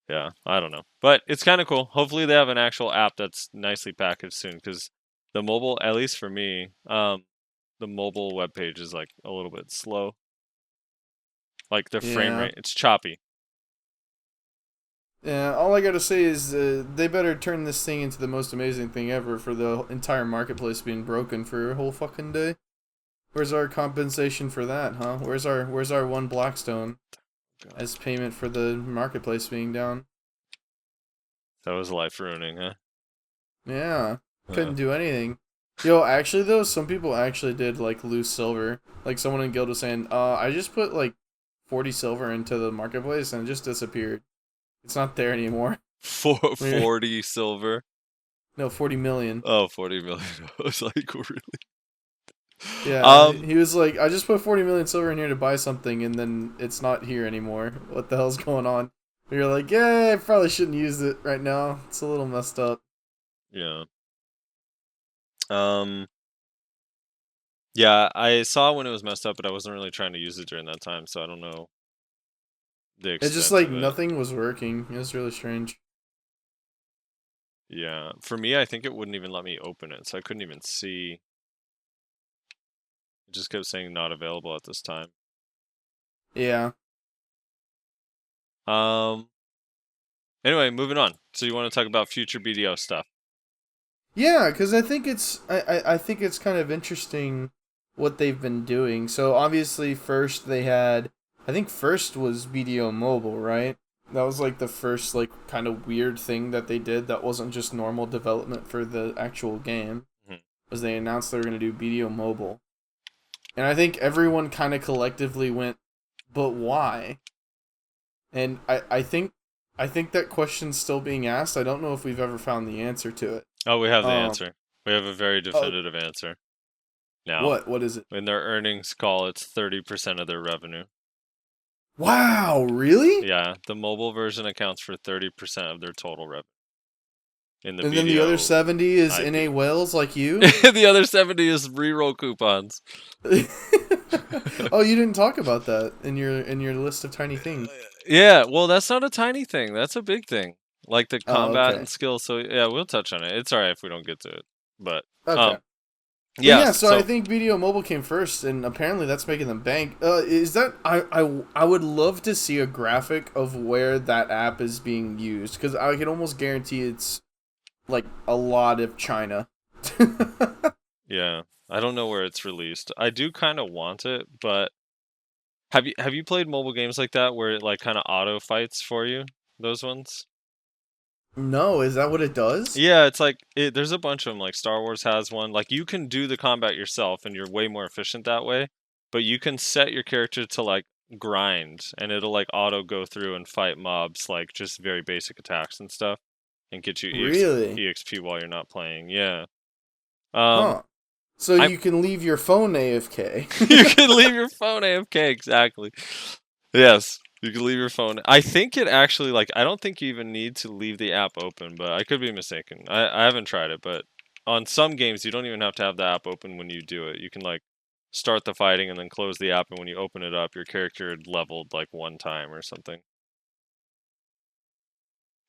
Yeah, I don't know, but it's kind of cool. Hopefully, they have an actual app that's nicely packaged soon, because the mobile, at least for me, the mobile webpage is like a little bit slow. Like the frame rate, it's choppy. Yeah, all I gotta say is they better turn this thing into the most amazing thing ever for the entire marketplace being broken for a whole fucking day. Where's our compensation for that, huh? Where's our one Blackstone as payment for the marketplace being down? That was life ruining, huh? Yeah, couldn't do anything. Yo, actually though, some people actually did like lose silver. Like someone in guild was saying, I just put like 40 silver into the marketplace and it just disappeared. It's not there anymore. 40 silver? No, 40 million. Oh, 40 million. I was like, really? Yeah, he was like, I just put 40 million silver in here to buy something, and then it's not here anymore. What the hell's going on? And you're like, yeah, I probably shouldn't use it right now. It's a little messed up. Yeah. Yeah, I saw when it was messed up, but I wasn't really trying to use it during that time, so I don't know the extent It's just like of it. nothing was working. It was really strange. Yeah, for me, I think it wouldn't even let me open it, so I couldn't even see. It just kept saying not available at this time. Yeah. Anyway, moving on. So you want to talk about future BDO stuff? Yeah, because I think I think it's kind of interesting what they've been doing. So obviously, first they had, I think first was BDO Mobile, right? That was like the first like kind of weird thing that they did that wasn't just normal development for the actual game. Mhm. Was they announced they were going to do BDO Mobile. And I think everyone kind of collectively went, but why? And I think that question's still being asked. I don't know if we've ever found the answer to it. Oh, we have the answer. We have a very definitive answer. Now, What is it? in their earnings call, it's 30% of their revenue. Wow, really? Yeah, the mobile version accounts for 30% of their total revenue. And then the other 70 is IP. NA whales like you? The other 70 is reroll coupons. Oh, you didn't talk about that in your list of tiny things. Yeah, well, that's not a tiny thing. That's a big thing. Like the combat okay. and skill. So yeah, we'll touch on it. It's alright if we don't get to it. But Okay. yeah. So I think BDO Mobile came first, and apparently that's making them bank. Is that I would love to see a graphic of where that app is being used, because I can almost guarantee it's like a lot of China. Yeah, I don't know where it's released. I do kind of want it, but have you played mobile games like that where it like kind of auto fights for you? Those ones? No, is that what it does? Yeah, it's like there's a bunch of them. Like Star Wars has one. Like you can do the combat yourself, and you're way more efficient that way. But you can set your character to like grind, and it'll like auto go through and fight mobs, like just very basic attacks and stuff, and get you Really? EXP while you're not playing. Yeah. Huh. So you can leave your phone AFK. You can leave your phone AFK, exactly. Yes, you can leave your phone. I think it actually, like, I don't think you even need to leave the app open, but I could be mistaken. I haven't tried it, but on some games, you don't even have to have the app open when you do it. You can, like, start the fighting and then close the app, and when you open it up, your character leveled, like, one time or something.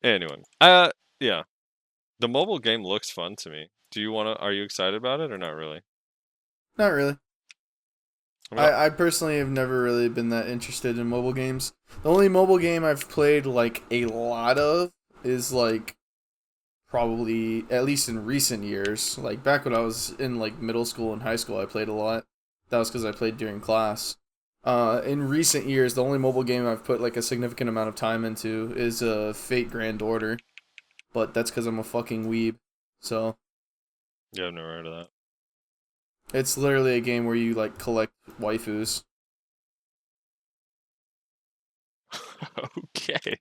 Anyway, yeah. The mobile game looks fun to me. Are you excited about it or not really? Not really. I mean, I personally have never really been that interested in mobile games. The only mobile game I've played like a lot of is like probably, at least in recent years, like back when I was in like middle school and high school, I played a lot. That was because I played during class. In recent years, the only mobile game I've put like a significant amount of time into is Fate Grand Order, but that's because I'm a fucking weeb. So yeah, I've never heard of that. It's literally a game where you like collect waifus. Okay.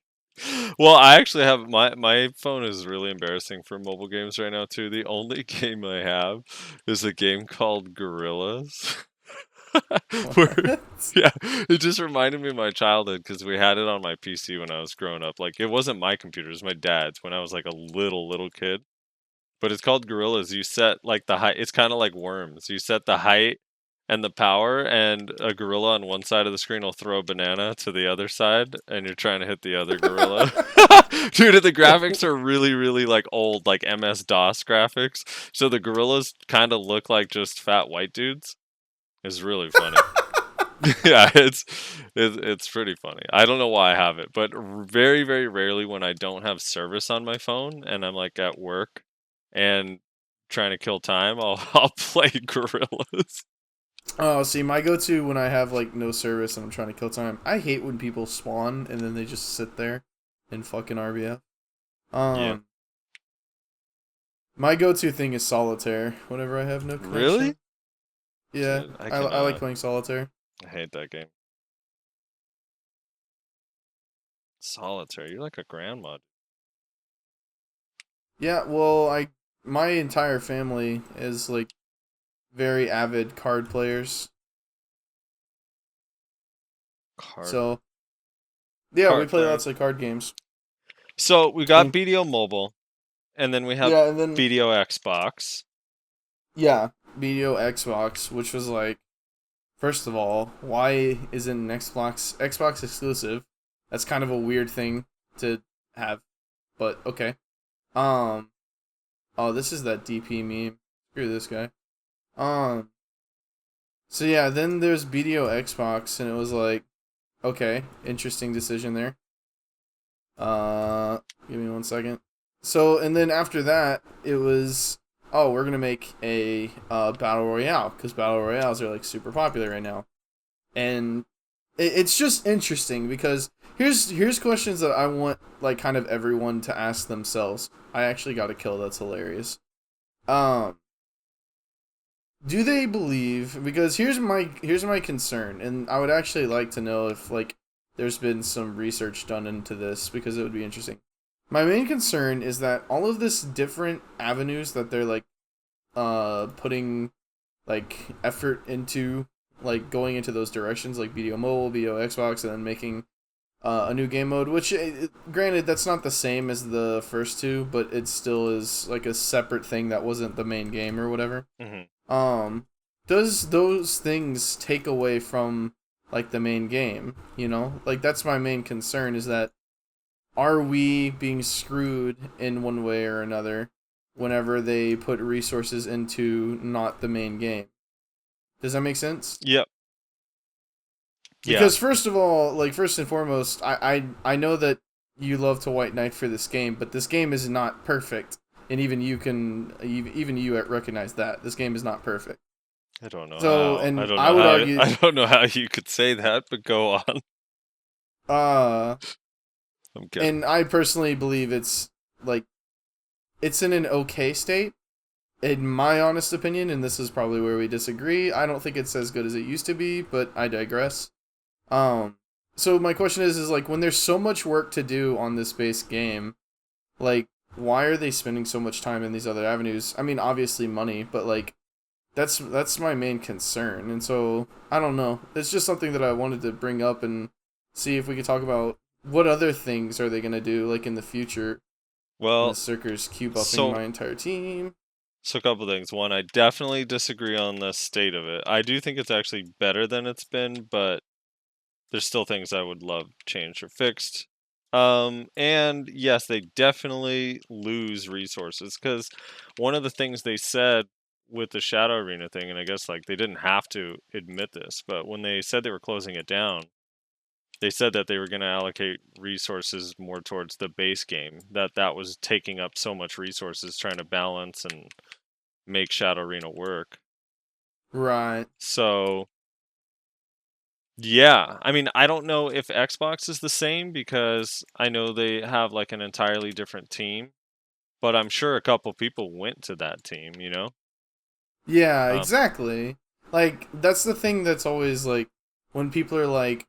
Well, I actually have my phone is really embarrassing for mobile games right now too. The only game I have is a game called Gorillas. Where, What? yeah, it just reminded me of my childhood because we had it on my PC when I was growing up. Like it wasn't my computer, it was my dad's when I was like a little kid. But it's called Gorillas. You set like the height. It's kind of like Worms. You set the height and the power, and a gorilla on one side of the screen will throw a banana to the other side, and you're trying to hit the other gorilla. Dude, the graphics are really like old, like MS-DOS graphics. So the gorillas kind of look like just fat white dudes. It's really funny. Yeah, it's pretty funny. I don't know why I have it, but very rarely when I don't have service on my phone and I'm like at work and trying to kill time, I'll play Gorillas. Oh, see, my go-to when I have like no service and I'm trying to kill time. I hate when people spawn and then they just sit there in fucking RBF. Yeah. My go-to thing is solitaire. Whenever I have no connection. Really? Yeah, Dude, I like playing solitaire. I hate that game. Solitaire, you're like a grandma. Yeah, well, my entire family is like very avid card players. So, yeah, we play lots of card games. So we got BDO Mobile, and then we have and then BDO Xbox. Yeah, BDO Xbox, which was like, first of all, why isn't an Xbox exclusive? That's kind of a weird thing to have, but okay. Oh, this is that DP meme. Screw this guy. So yeah, then there's BDO Xbox, and it was like, okay, interesting decision there. Give me 1 second. So, and then after that, it was, oh, we're gonna make a battle royale because battle royales are like super popular right now, and it's just interesting because here's questions that I want like kind of everyone to ask themselves. I actually got a kill. That's hilarious. Do they believe? Because here's my concern, and I would actually like to know if like there's been some research done into this because it would be interesting. My main concern is that all of this different avenues that they're like putting like effort into, like going into those directions, like BDO Mobile, BDO Xbox, and then making a new game mode, which granted that's not the same as the first two, but it still is like a separate thing that wasn't the main game or whatever. Mm-hmm. Does those things take away from like the main game, you know? Like that's my main concern, is that are we being screwed in one way or another whenever they put resources into not the main game? Does that make sense? Yep. Because first of all, like first and foremost, I know that you love to white knight for this game, but this game is not perfect, and even you recognize that this game is not perfect. I don't know. So, how. and I don't know I would how, argue, I don't know how you could say that, but go on. I'm kidding. And I personally believe it's like it's in an okay state. In my honest opinion, and this is probably where we disagree, I don't think it's as good as it used to be, but I digress. So my question is like when there's so much work to do on this base game, like why are they spending so much time in these other avenues? I mean, obviously money, but like that's my main concern. And so I don't know. It's just something that I wanted to bring up and see if we could talk about what other things are they gonna do like in the future. Well, the Circers queue buffing my entire team. So a couple things. One, I definitely disagree on the state of it. I do think it's actually better than it's been, but there's still things I would love changed or fixed. And yes, they definitely lose resources because one of the things they said with the Shadow Arena thing, and I guess like they didn't have to admit this, but when they said they were closing it down, they said that they were going to allocate resources more towards the base game, that was taking up so much resources trying to balance and make Shadow Arena work. Right. So, yeah. I mean, I don't know if Xbox is the same because I know they have like an entirely different team, but I'm sure a couple people went to that team, you know? Yeah, Um, exactly. Like, that's the thing that's always, like, when people are like,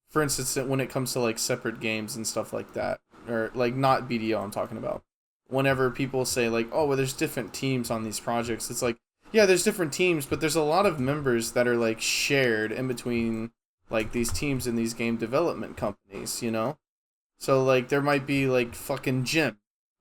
for instance, when it comes to, like, separate games and stuff like that, or, like, not BDO I'm talking about. Whenever people say, like, oh, well, there's different teams on these projects, it's like, yeah, there's different teams, but there's a lot of members that are, like, shared in between, like, these teams and these game development companies, you know? So, like, there might be, like, fucking Jim.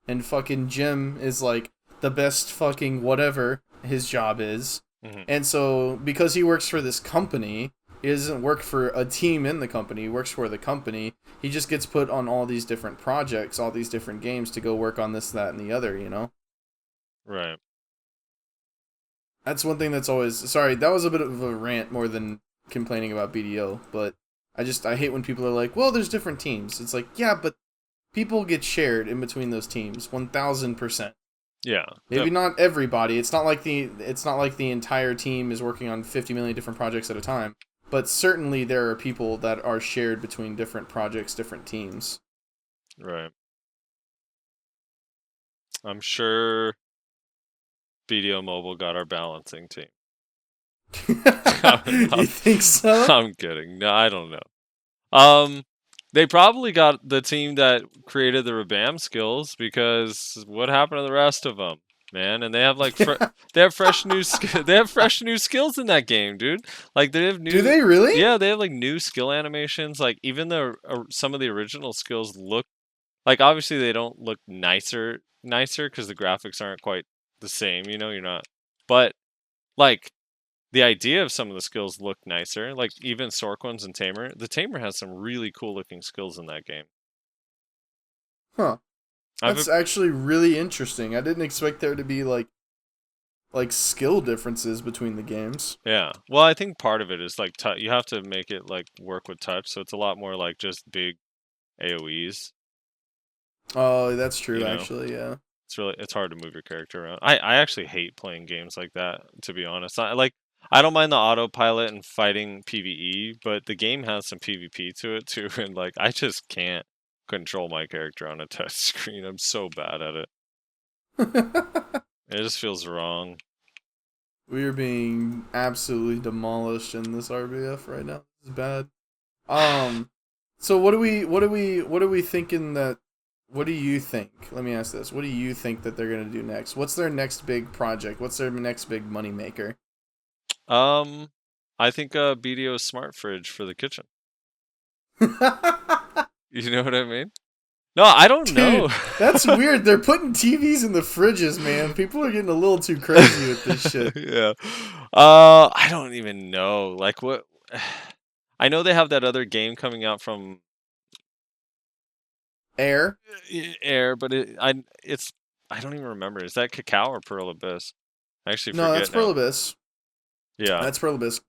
And fucking Jim is, like, the best fucking whatever his job is. mhm. And so, because he works for this company, he doesn't work for a team in the company, he works for the company. He just gets put on all these different projects, all these different games to go work on this, that, and the other, you know? Right. That's one thing that's always... Sorry, that was a bit of a rant more than complaining about BDO, but I hate when people are like, well, there's different teams. It's like, yeah, but people get shared in between those teams, 1000%. Yeah. Maybe Yep. not everybody. It's not like the entire team is working on 50 million different projects at a time. But certainly there are people that are shared between different projects, different teams. Right. I'm sure BDO Mobile got our balancing team. You think so? I'm kidding. No, I don't know. They probably got the team that created the Rabam skills, because what happened to the rest of them, man? And they have like they have fresh new they have fresh new skills in that game, dude. Like they have new. Do they really? Yeah, they have like new skill animations. Like even the some of the original skills look like, obviously they don't look nicer because the graphics aren't quite the same. You know, you're not. But like the idea of some of the skills look nicer. Like even Sorquin's and Tamer. The Tamer has some really cool looking skills in that game. Huh. I've That's actually really interesting. I didn't expect there to be like skill differences between the games. Yeah. Well, I think part of it is like you have to make it like work with touch, so it's a lot more like just big AoEs. Oh, that's true, You know? actually, yeah. It's hard to move your character around. I actually hate playing games like that, to be honest. I don't mind the autopilot and fighting PvE, but the game has some PvP to it too, and like I just can't control my character on a touch screen. I'm so bad at it. It just feels wrong. We are being absolutely demolished in this RBF right now. This is bad. So what are we thinking that... What do you think? Let me ask this. What do you think that they're gonna do next? What's their next big project? What's their next big moneymaker? I think BDO smart fridge for the kitchen. You know what I mean? No, I don't know. Dude, that's weird. They're putting TVs in the fridges, man. People are getting a little too crazy with this shit. Yeah. I don't even know. Like what? I know they have that other game coming out from Air? Air, but I don't even remember. Is that Cacao or Pearl Abyss? I actually No, forget that's now. Pearl Abyss. Yeah. That's Pearl Abyss.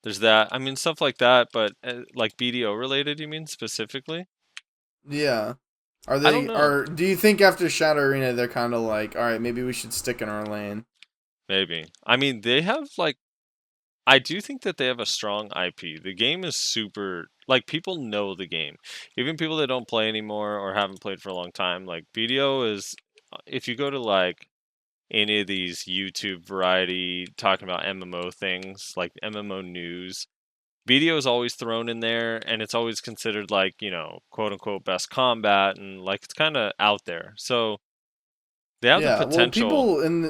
There's that. I mean, stuff like that, but like BDO related, you mean specifically? Yeah. Are I don't they... know. Do you think after Shadow Arena they're kind of like, all right, maybe we should stick in our lane? Maybe. I mean, they have like, I do think that they have a strong IP. The game is super, like, people know the game. Even people that don't play anymore or haven't played for a long time, like BDO is, if you go to like any of these YouTube variety talking about MMO things, like MMO news, BDO is always thrown in there, and it's always considered like, you know, quote unquote best combat, and like it's kind of out there. So they have the Yeah, well, potential. people in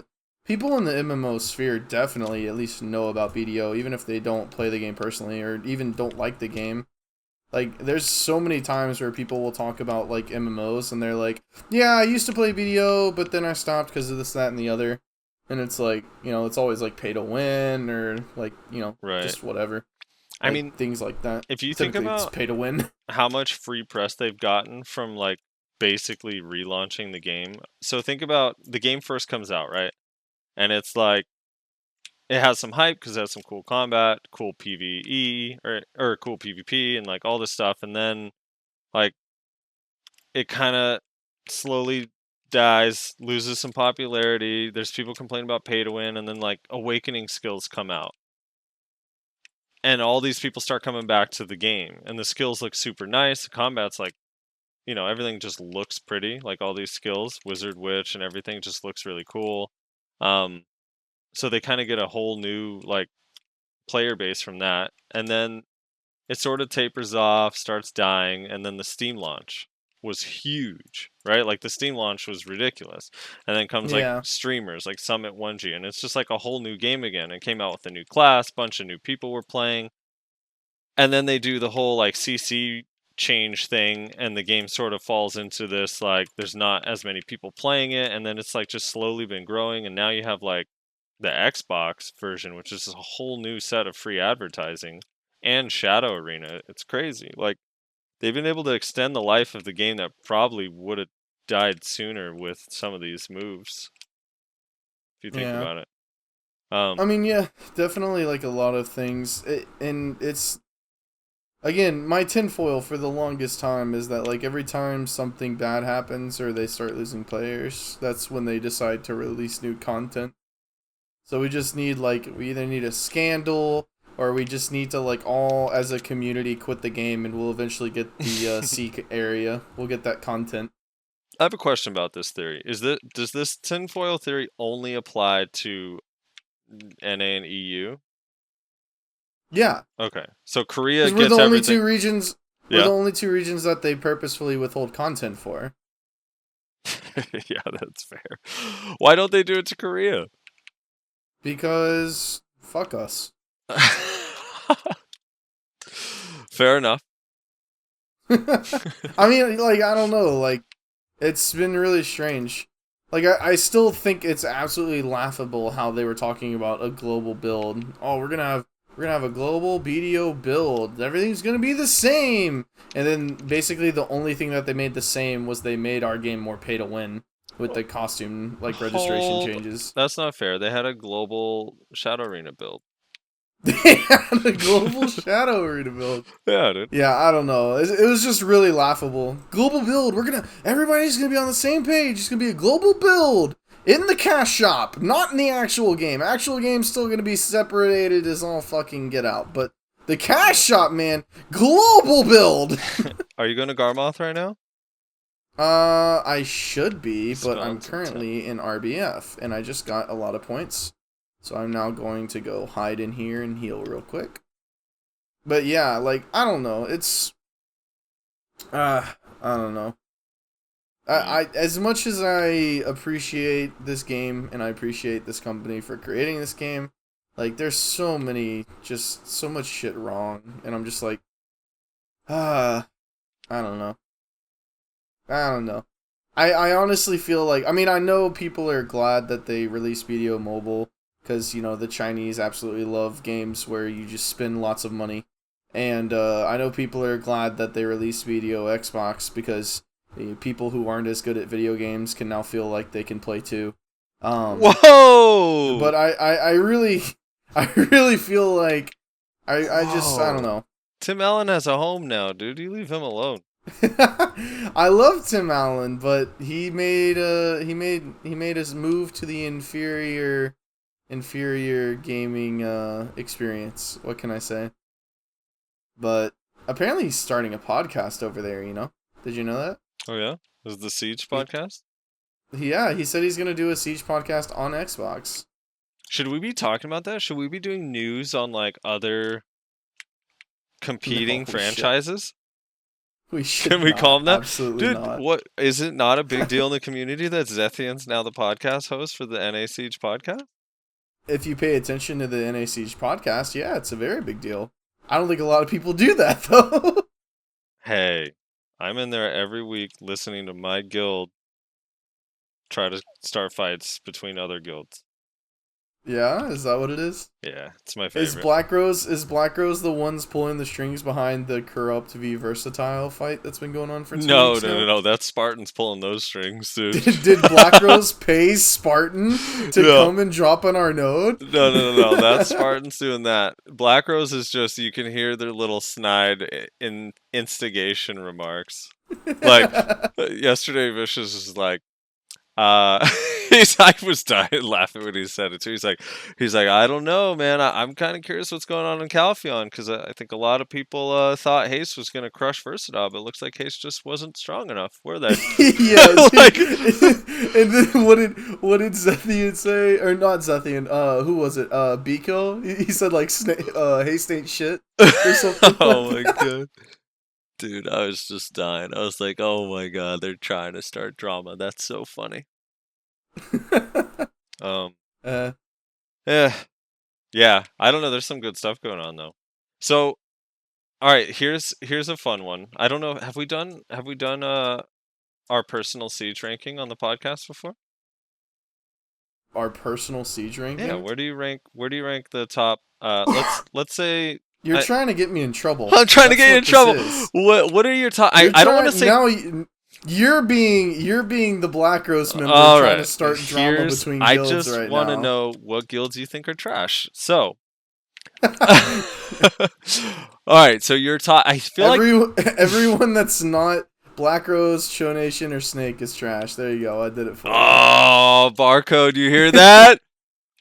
the MMO sphere definitely at least know about BDO, even if they don't play the game personally or even don't like the game. Like, there's so many times where people will talk about, like, MMOs, and they're like, yeah, I used to play BDO, but then I stopped because of this, that, and the other. And it's like, you know, it's always, like, pay to win, or, like, you know, Right. just whatever. I Like, mean, things like that. if you think Typically, it's about pay to win. how much free press they've gotten from like basically relaunching the game. So think about the game first comes out, right? And it's like it has some hype because it has some cool combat, cool PvE or cool PvP and like all this stuff, and then like it kind of slowly dies, loses some popularity. There's people complaining about pay to win, and then like awakening skills come out. And all these people start coming back to the game, and the skills look super nice. The combat's like, you know, everything just looks pretty. Like all these skills, wizard, witch, and everything just looks really cool. Um, so they kind of get a whole new like player base from that, and then it sort of tapers off, starts dying, and then the Steam launch was huge, right? Like the Steam launch was ridiculous, and then comes like Yeah. streamers like Summit 1G, and it's just like a whole new game again. It came out with a new class, bunch of new people were playing, and then they do the whole like CC change thing, and the game sort of falls into this like there's not as many people playing it, and then it's like just slowly been growing, and now you have like the Xbox version, which is a whole new set of free advertising, and Shadow Arena. It's crazy. Like they've been able to extend the life of the game that probably would have died sooner with some of these moves, if you think about it. I mean, yeah, definitely like a lot of things. And it's, again, my tinfoil for the longest time is that like every time something bad happens or they start losing players, that's when they decide to release new content. So we just need like, we either need a scandal or we just need to like all as a community quit the game, and we'll eventually get the Seek area. We'll get that content. I have a question about this theory. Does this tinfoil theory only apply to NA and EU? Yeah. Okay. So Korea gets we're the only everything. two regions. We're the only two regions that they purposefully withhold content for. Yeah, that's fair. Why don't they do it to Korea? Because fuck us. Fair enough. I mean, like, I don't know. Like, it's been really strange. Like, I still think it's absolutely laughable how they were talking about a global build. Oh, we're gonna have a global BDO build. Everything's gonna be the same. And then basically the only thing that they made the same was they made our game more pay to win with the costume like registration changes. That's not fair. They had a global Shadow Arena build. They had a global Shadow Arena build. Yeah, dude. Yeah, I don't know. It was just really laughable. Global build. Everybody's gonna be on the same page. It's gonna be a global build in the cash shop, not in the actual game. Actual game's still gonna be separated as all fucking get out. But the cash shop, man, global build. Are you going to Garmoth right now? I should be, but I'm Skeleton currently in RBF, and I just got a lot of points. So I'm now going to go hide in here and heal real quick. But yeah, like, I don't know. It's... I don't know. I as much as I appreciate this game, and I appreciate this company for creating this game, like, there's so much shit wrong, and I'm just like, I don't know. I honestly feel like, I mean, I know people are glad that they released BDO Mobile, because, you know, the Chinese absolutely love games where you just spend lots of money. And I know people are glad that they released BDO Xbox, because people who aren't as good at video games can now feel like they can play too. Whoa! But I really feel like, I don't know. Tim Allen has a home now, dude. You leave him alone. I love Tim Allen, but he made his move to the inferior gaming experience. What can I say? But apparently he's starting a podcast over there, you know? Did you know that? Oh yeah? Is it the Siege Podcast? Yeah, he said he's going to do a Siege podcast on Xbox. Should we be talking about that? Should we be doing news on like other competing franchises? We should. Can we call him that? Absolutely Dude, not. what is it not a big deal in the community that Zethian's now the podcast host for the NA Siege podcast? If you pay attention to the NA Siege podcast, yeah, it's a very big deal. I don't think a lot of people do that, though. Hey, I'm in there every week listening to my guild try to start fights between other guilds. Yeah, is that what it is? Yeah, it's my favorite. Is Black Rose the ones pulling the strings behind the Corrupt v Versatile fight that's been going on for 2 weeks now? No. That's Spartan's pulling those strings, dude. Did Black Rose pay Spartan to come and drop on our node? No. That's Spartan's doing that. Black Rose is just, you can hear their little snide instigation remarks. Like, yesterday Vicious is like, I was dying laughing when he said it too. He's like, I don't know, man. I'm kind of curious what's going on in Calpheon because I think a lot of people thought Haste was going to crush Versatile, but it looks like Haste just wasn't strong enough, were they? Yeah, dude. And then what did Zethian say? Or not Zethian? Who was it? Biko? He said like Haste ain't shit or something. Oh my god. Dude, I was just dying. I was like, oh my god, they're trying to start drama. That's so funny. uh, Yeah. Yeah, I don't know. There's some good stuff going on though. So, all right, here's a fun one. I don't know. Have we done our personal siege ranking on the podcast before? our personal siege ranking? Yeah. Where do you rank the top? Let's say. You're trying to get me in trouble. I'm trying to get you in trouble. Is. What are your top? I don't want to say. Now you're being the Black Rose member trying to start drama between guilds right now. I just want to know what guilds you think are trash. So, all right. So your top. I feel everyone that's not Black Rose, Show Nation, or Snake is trash. There you go. I did it for you. Oh, Barcode, you hear that?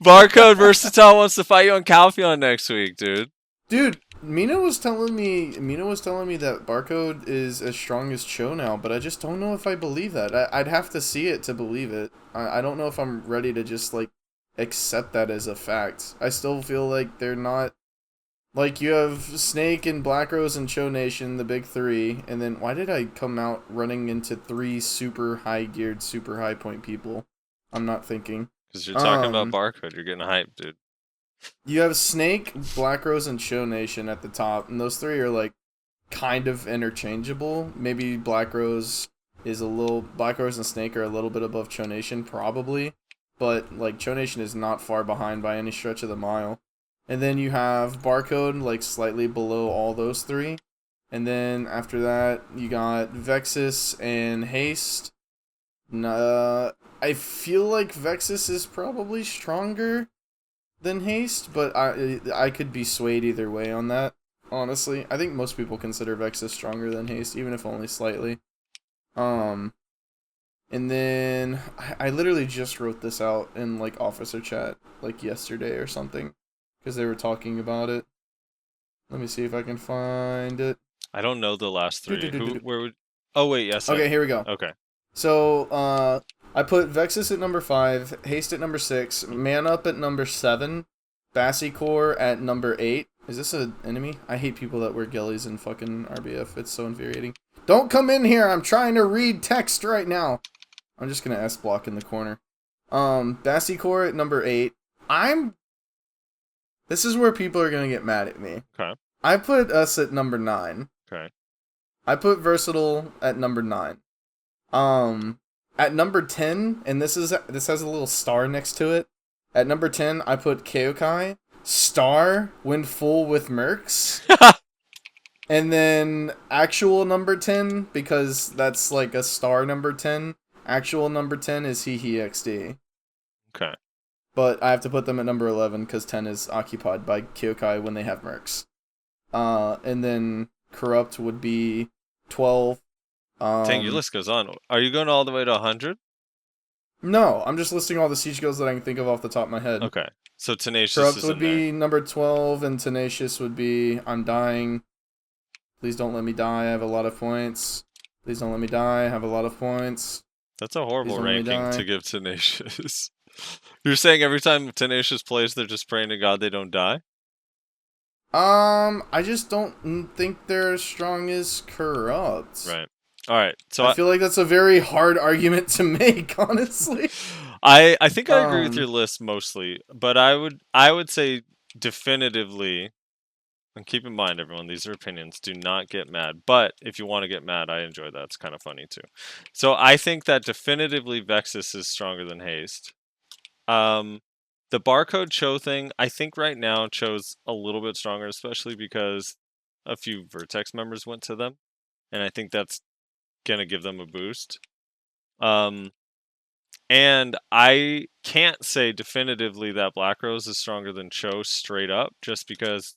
Barcode Versatile wants to fight you on Calpheon next week, dude. Dude, Mina was telling me that Barcode is as strong as Cho now, but I just don't know if I believe that. I'd have to see it to believe it. I don't know if I'm ready to just like accept that as a fact. I still feel like they're not. Like, you have Snake and Black Rose and Cho Nation, the big three, and then why did I come out running into 3 super high-geared, super high-point people? I'm not thinking. Because you're talking about Barcode, you're getting hyped, dude. You have Snake, Black Rose, and Show Nation at the top, and those 3 are, like, kind of interchangeable. Maybe Black Rose and Snake are a little bit above Cho Nation, probably, but, like, Cho Nation is not far behind by any stretch of the mile. And then you have Barcode, like, slightly below all those 3. And then after that, you got Vexus and Haste. I feel like Vexus is probably stronger than Haste, but I could be swayed either way on that, honestly. I think most people consider Vexus stronger than Haste, even if only slightly. And then I literally just wrote this out in, like, officer chat, like, yesterday or something. Because they were talking about it. Let me see if I can find it. I don't know the last 3. Oh, wait, yes. Okay, here we go. Okay. So, I put Vexus at number 5, Haste at number 6, Man Up at number 7, Bassicore at number 8. Is this an enemy? I hate people that wear ghillies in fucking RBF. It's so infuriating. Don't come in here! I'm trying to read text right now! I'm just gonna S-block in the corner. Bassicore at number 8. This is where people are going to get mad at me. Okay. I put us at number 9. Okay. I put Versatile at number 9. At number 10, and this has a little star next to it. At number 10, I put Keokai. Star when full with mercs. And then actual number 10, because that's like a star number 10. Actual number 10 is XD. Okay. But I have to put them at number 11 because 10 is occupied by Kyokai when they have mercs. And then Corrupt would be 12. Dang, your list goes on. Are you going all the way to 100? No, I'm just listing all the siege guilds that I can think of off the top of my head. Okay. So Tenacious Corrupt is would be number 12, and Tenacious would be I'm dying. Please don't let me die, I have a lot of points. Please don't let me die, I have a lot of points. That's a horrible ranking to give Tenacious. You're saying every time Tenacious plays, they're just praying to God they don't die? I just don't think they're as strong as Corrupt. Right. All right. So I feel like that's a very hard argument to make, honestly. I think I agree with your list mostly, but I would say definitively, and keep in mind, everyone, these are opinions. Do not get mad. But if you want to get mad, I enjoy that. It's kind of funny too. So I think that definitively Vexus is stronger than Haste. The Barcode Cho thing, I think right now Cho's a little bit stronger, especially because a few Vertex members went to them, and I think that's gonna give them a boost. And I can't say definitively that Black Rose is stronger than Cho straight up, just because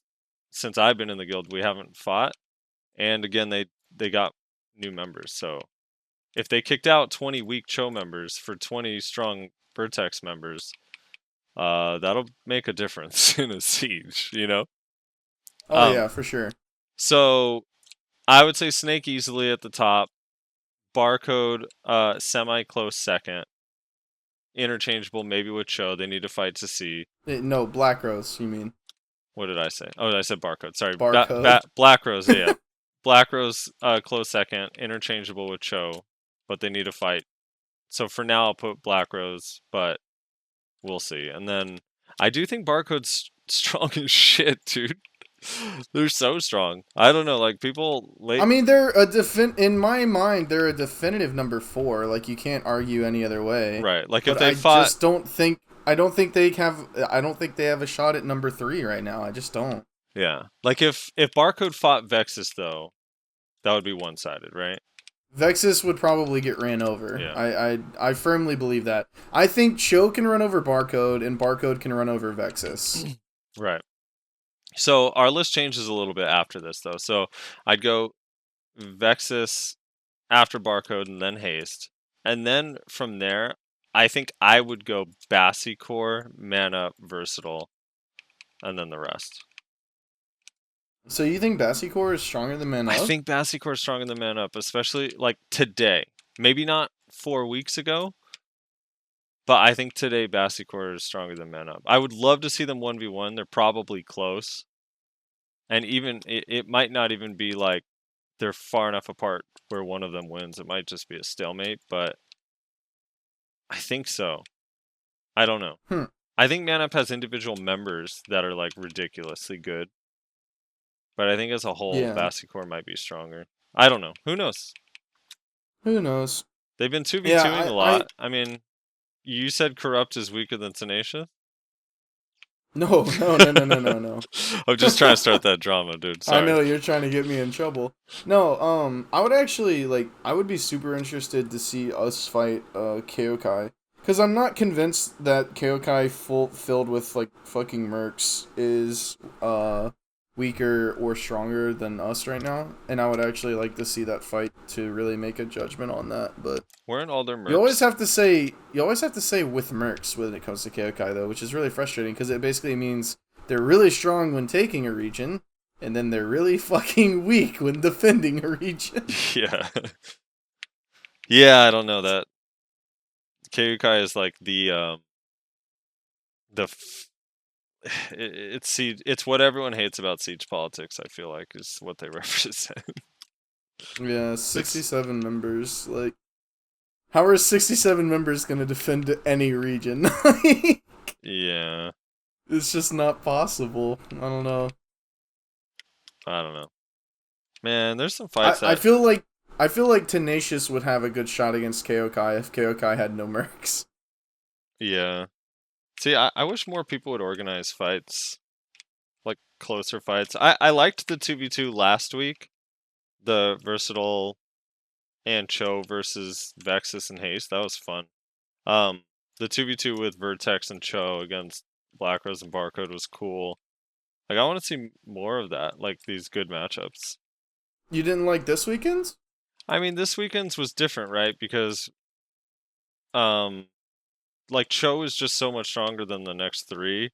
since I've been in the guild, we haven't fought, and again they got new members, so if they kicked out 20 weak Cho members for 20 strong Vertex members, that'll make a difference in a siege, you know? Oh yeah, for sure. So I would say Snake easily at the top, Barcode semi-close second, interchangeable maybe with Cho. They need to fight to see. No, Black Rose, you mean? What did I say? Oh, I said Barcode. Sorry. Barcode. Black Rose, yeah. Black Rose, close second, interchangeable with Cho, but they need to fight. So for now, I'll put Black Rose, but we'll see. And then I do think Barcode's strong as shit, dude. They're so strong. I don't know, like people late. I mean, they're in my mind, they're a definitive number 4. Like you can't argue any other way. Right. Like but if they fought, just don't think. I don't think they have a shot at number 3 right now. I just don't. Yeah. Like if Barcode fought Vexus though, that would be one-sided, right? Vexus would probably get ran over. Yeah. I firmly believe that. I think Cho can run over Barcode, and Barcode can run over Vexus. Right. So our list changes a little bit after this, though. So I'd go Vexus after Barcode and then Haste. And then from there, I think I would go Core, Mana, Versatile, and then the rest. So you think Core is stronger than Man Up? I think Core is stronger than Man Up, especially like today. Maybe not 4 weeks ago, but I think today Core is stronger than Man Up. I would love to see them 1v1. They're probably close. And even it might not even be like they're far enough apart where one of them wins. It might just be a stalemate, but I think so. I don't know. I think Man Up has individual members that are like ridiculously good. But I think as a whole, Core might be stronger. I don't know. Who knows? Who knows? They've been 2v2ing a lot. I mean, you said Corrupt is weaker than Tenacious? No. I'm just trying to start that drama, dude. Sorry. I know, you're trying to get me in trouble. No, I would actually, I would be super interested to see us fight, Kaokai. Because I'm not convinced that Kaokai filled with, fucking mercs is, weaker or stronger than us right now. And I would actually like to see that fight to really make a judgment on that, but... Weren't all their mercs? You always have to say with mercs when it comes to Kaokai, though, which is really frustrating, because it basically means they're really strong when taking a region, and then they're really fucking weak when defending a region. Yeah. Yeah, I don't know that. Kaokai is like it's what everyone hates about siege politics, I feel like, is what they represent. Yeah, 67 members, how are 67 members going to defend any region? Yeah. It's just not possible. I don't know. Man, there's some fights I feel like Tenacious would have a good shot against Kaokai if Kaokai had no mercs. Yeah. See, I wish more people would organize fights. Like, closer fights. I liked the 2v2 last week. The Versatile and Cho versus Vexus and Haste. That was fun. The 2v2 with Vertex and Cho against Black Rose and Barcode was cool. I want to see more of that. Like, these good matchups. You didn't like this weekend's? I mean, this weekend's was different, right? Because, Cho is just so much stronger than the next 3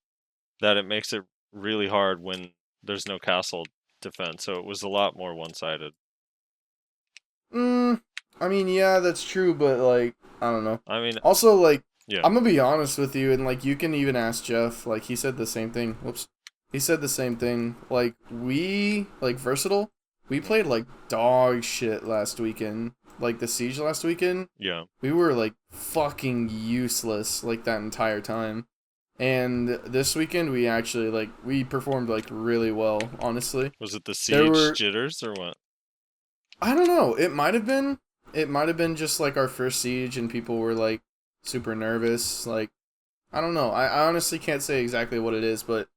that it makes it really hard when there's no castle defense. So it was a lot more one-sided. I mean, yeah, that's true, but, I don't know. I mean... Also, yeah. I'm gonna be honest with you, and, you can even ask Jeff, he said the same thing. Whoops. He said the same thing. We, Versatile, we played, dog shit last weekend. The Siege last weekend. Yeah. We were, fucking useless, that entire time. And this weekend, we actually, we performed, really well, honestly. Was it the Siege jitters, or what? I don't know. It might have been. It might have been just, our first Siege, and people were, super nervous. I don't know. I honestly can't say exactly what it is, but,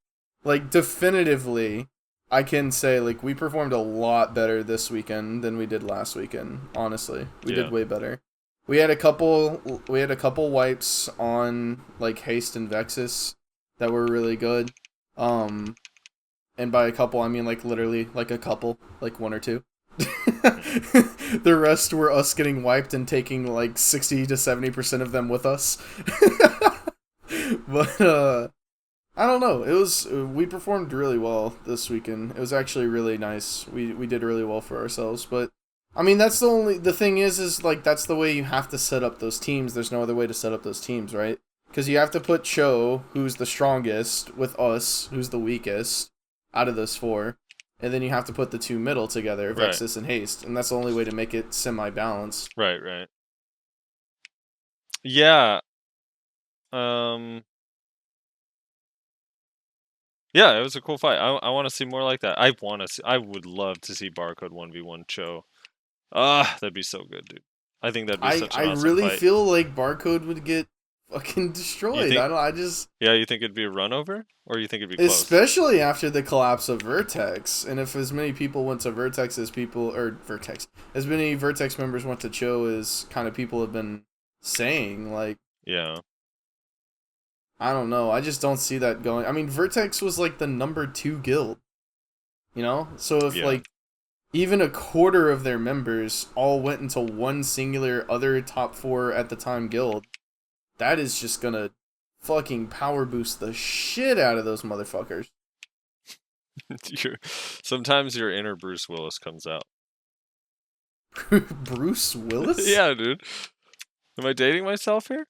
definitively... I can say, we performed a lot better this weekend than we did last weekend, honestly. We did way better. We had a couple wipes on, Haste and Vexus that were really good. And by a couple, I mean, literally, a couple, 1 or 2. The rest were us getting wiped and taking like 60 to 70% of them with us. But I don't know. We performed really well this weekend. It was actually really nice. We did really well for ourselves. But I mean, the thing is like that's the way you have to set up those teams. There's no other way to set up those teams, right? Because you have to put Cho, who's the strongest, with us, who's the weakest, out of those four. And then you have to put the two middle together, Vexus and Haste. And that's the only way to make it semi-balanced. Right. Yeah. Yeah, it was a cool fight. I want to see more like that. I would love to see Barcode 1v1 Cho. That'd be so good, dude. I think that'd be such an awesome I really fight. feel like Barcode would get fucking destroyed. Yeah, you think it'd be a run over? Or you think it'd be close? Especially after the collapse of Vertex. And if as many people went to Vertex as many Vertex members went to Cho as kind of people have been saying, like... Yeah. I don't know. I just don't see that going. I mean, Vertex was like the number 2 guild. You know? So if like even a quarter of their members all went into one singular other top 4 at the time guild, that is just gonna fucking power boost the shit out of those motherfuckers. Sometimes your inner Bruce Willis comes out. Bruce Willis? Yeah, dude. Am I dating myself here?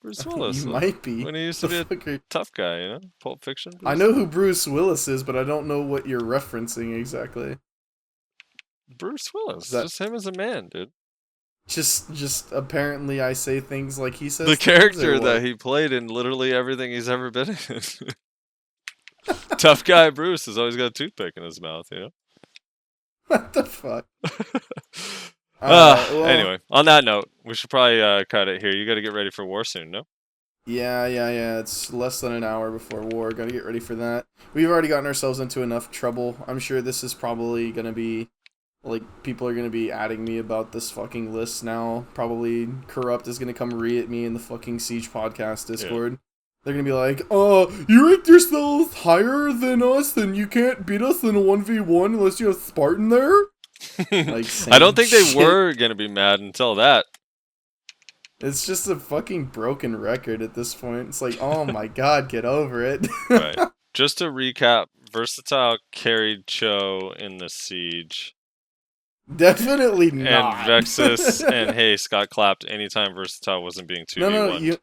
Bruce Willis. You might be. When he used to be a tough guy, you know? Pulp Fiction. I know who Bruce Willis is, but I don't know what you're referencing exactly. Bruce Willis. Just him as a man, dude. Just apparently I say things like he says. The character that he played in literally everything he's ever been in. Tough guy Bruce has always got a toothpick in his mouth, you know? What the fuck? Anyway, on that note, we should probably cut it here. You got to get ready for war soon, no? Yeah. It's less than an hour before war. Got to get ready for that. We've already gotten ourselves into enough trouble. I'm sure this is probably going to be, like, people are going to be adding me about this fucking list now. Probably Corrupt is going to come re-at me in the fucking Siege Podcast Discord. Yeah. They're going to be like, you ranked yourself higher than us, then you can't beat us in a 1v1 unless you have Spartan there? Like, I don't think they were gonna be mad until that. It's just a fucking broken record at this point. It's like, oh my god, get over it. Right. Just to recap, Versatile carried Cho in the siege. Definitely not. And Vexus and Haste got clapped anytime Versatile wasn't being 2v1. No,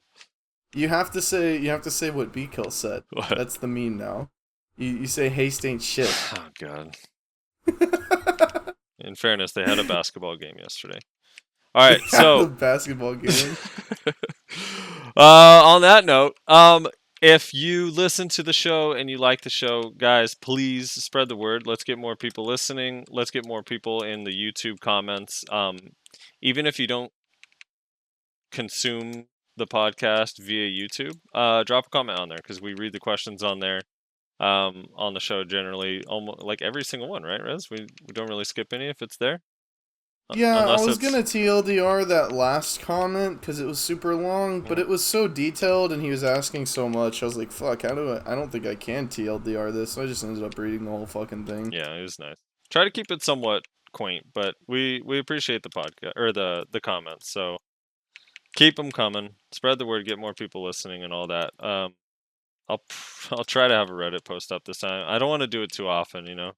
you have to say what B-Kill said. What? That's the meme now. You say Haste ain't shit. Oh god. In fairness, they had a basketball game yesterday. All right, so the basketball game. On that note, if you listen to the show and you like the show, guys, please spread the word. Let's get more people listening. Let's get more people in the YouTube comments. Even if you don't consume the podcast via YouTube, drop a comment on there because we read the questions on there. On the show generally, almost like every single one, right, Rez? We don't really skip any if it's there. Yeah, I was gonna TLDR that last comment because it was super long, but it was so detailed and he was asking so much. I was like, "Fuck, I don't think I can TLDR this." So I just ended up reading the whole fucking thing. Yeah, it was nice. Try to keep it somewhat quaint, but we appreciate the podcast or the comments. So keep them coming. Spread the word. Get more people listening and all that. I'll try to have a Reddit post up this time. I don't want to do it too often, you know.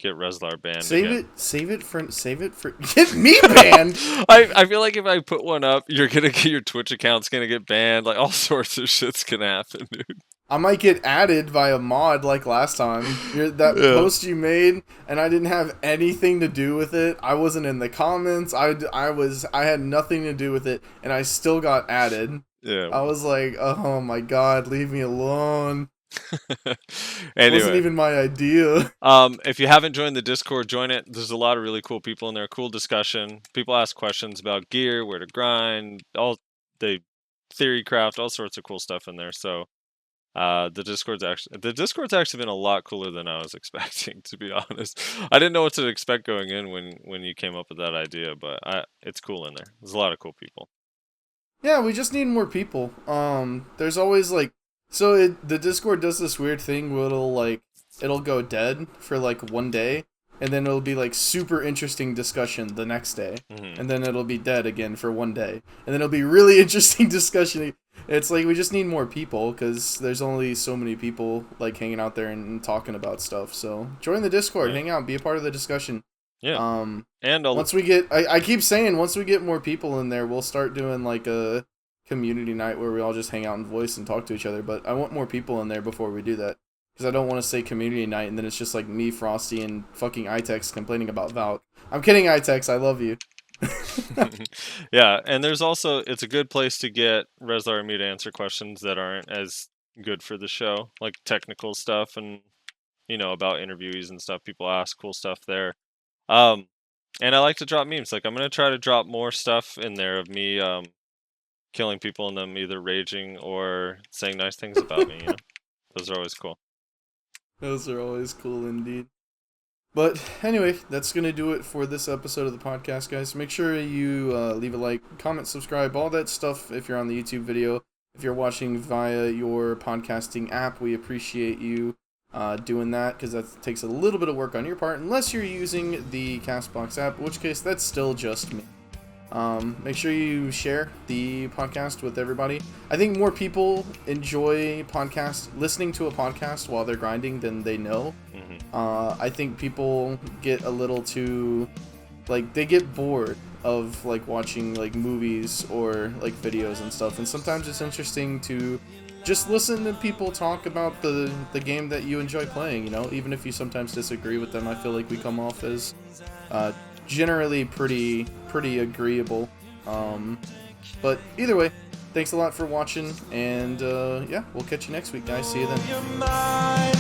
Get Rezlar banned. Save it for get me banned. I feel like if I put one up, your Twitch account's gonna get banned. Like all sorts of shit's gonna happen, dude. I might get added by a mod like last time. Post you made, and I didn't have anything to do with it. I wasn't in the comments. I had nothing to do with it, and I still got added. Yeah. I was like, oh my god, leave me alone. Anyway. It wasn't even my idea. If you haven't joined the Discord, join it. There's a lot of really cool people in there. Cool discussion. People ask questions about gear, where to grind, all the theory craft, all sorts of cool stuff in there. So the Discord's actually been a lot cooler than I was expecting, to be honest. I didn't know what to expect going in when you came up with that idea, but it's cool in there. There's a lot of cool people. Yeah, we just need more people. There's always like, the Discord does this weird thing where it'll go dead for like one day, and then it'll be like super interesting discussion the next day, and then it'll be dead again for one day, and then it'll be really interesting discussion. It's like we just need more people because there's only so many people like hanging out there and talking about stuff. So join the Discord, hang out, be a part of the discussion. Yeah. And once we get, I keep saying, once we get more people in there, we'll start doing like a community night where we all just hang out and voice and talk to each other. But I want more people in there before we do that, because I don't want to say community night and then it's just like me, Frosty, and fucking Itex complaining about Valk. I'm kidding, Itex. I love you. Yeah, and there's also, it's a good place to get Rezlar and me to answer questions that aren't as good for the show, like technical stuff and, you know, about interviewees and stuff. People ask cool stuff there. And I like to drop memes. Like, I'm going to try to drop more stuff in there of me killing people and them either raging or saying nice things about me, you know? Those are always cool. Those are always cool indeed. But anyway, that's going to do it for this episode of the podcast, guys. Make sure you leave a like, comment, subscribe, all that stuff if you're on the YouTube video. If you're watching via your podcasting app, we appreciate you doing that, because that takes a little bit of work on your part, unless you're using the Castbox app, in which case that's still just me. Make sure you share the podcast with everybody. I think more people enjoy listening to a podcast while they're grinding than they know. I think people get a little too, like, they get bored of like watching like movies or like videos and stuff, and sometimes it's interesting to just listen to people talk about the game that you enjoy playing, you know, even if you sometimes disagree with them. I feel like we come off as generally pretty agreeable. But either way, thanks a lot for watching, and yeah, we'll catch you next week, guys. See you then.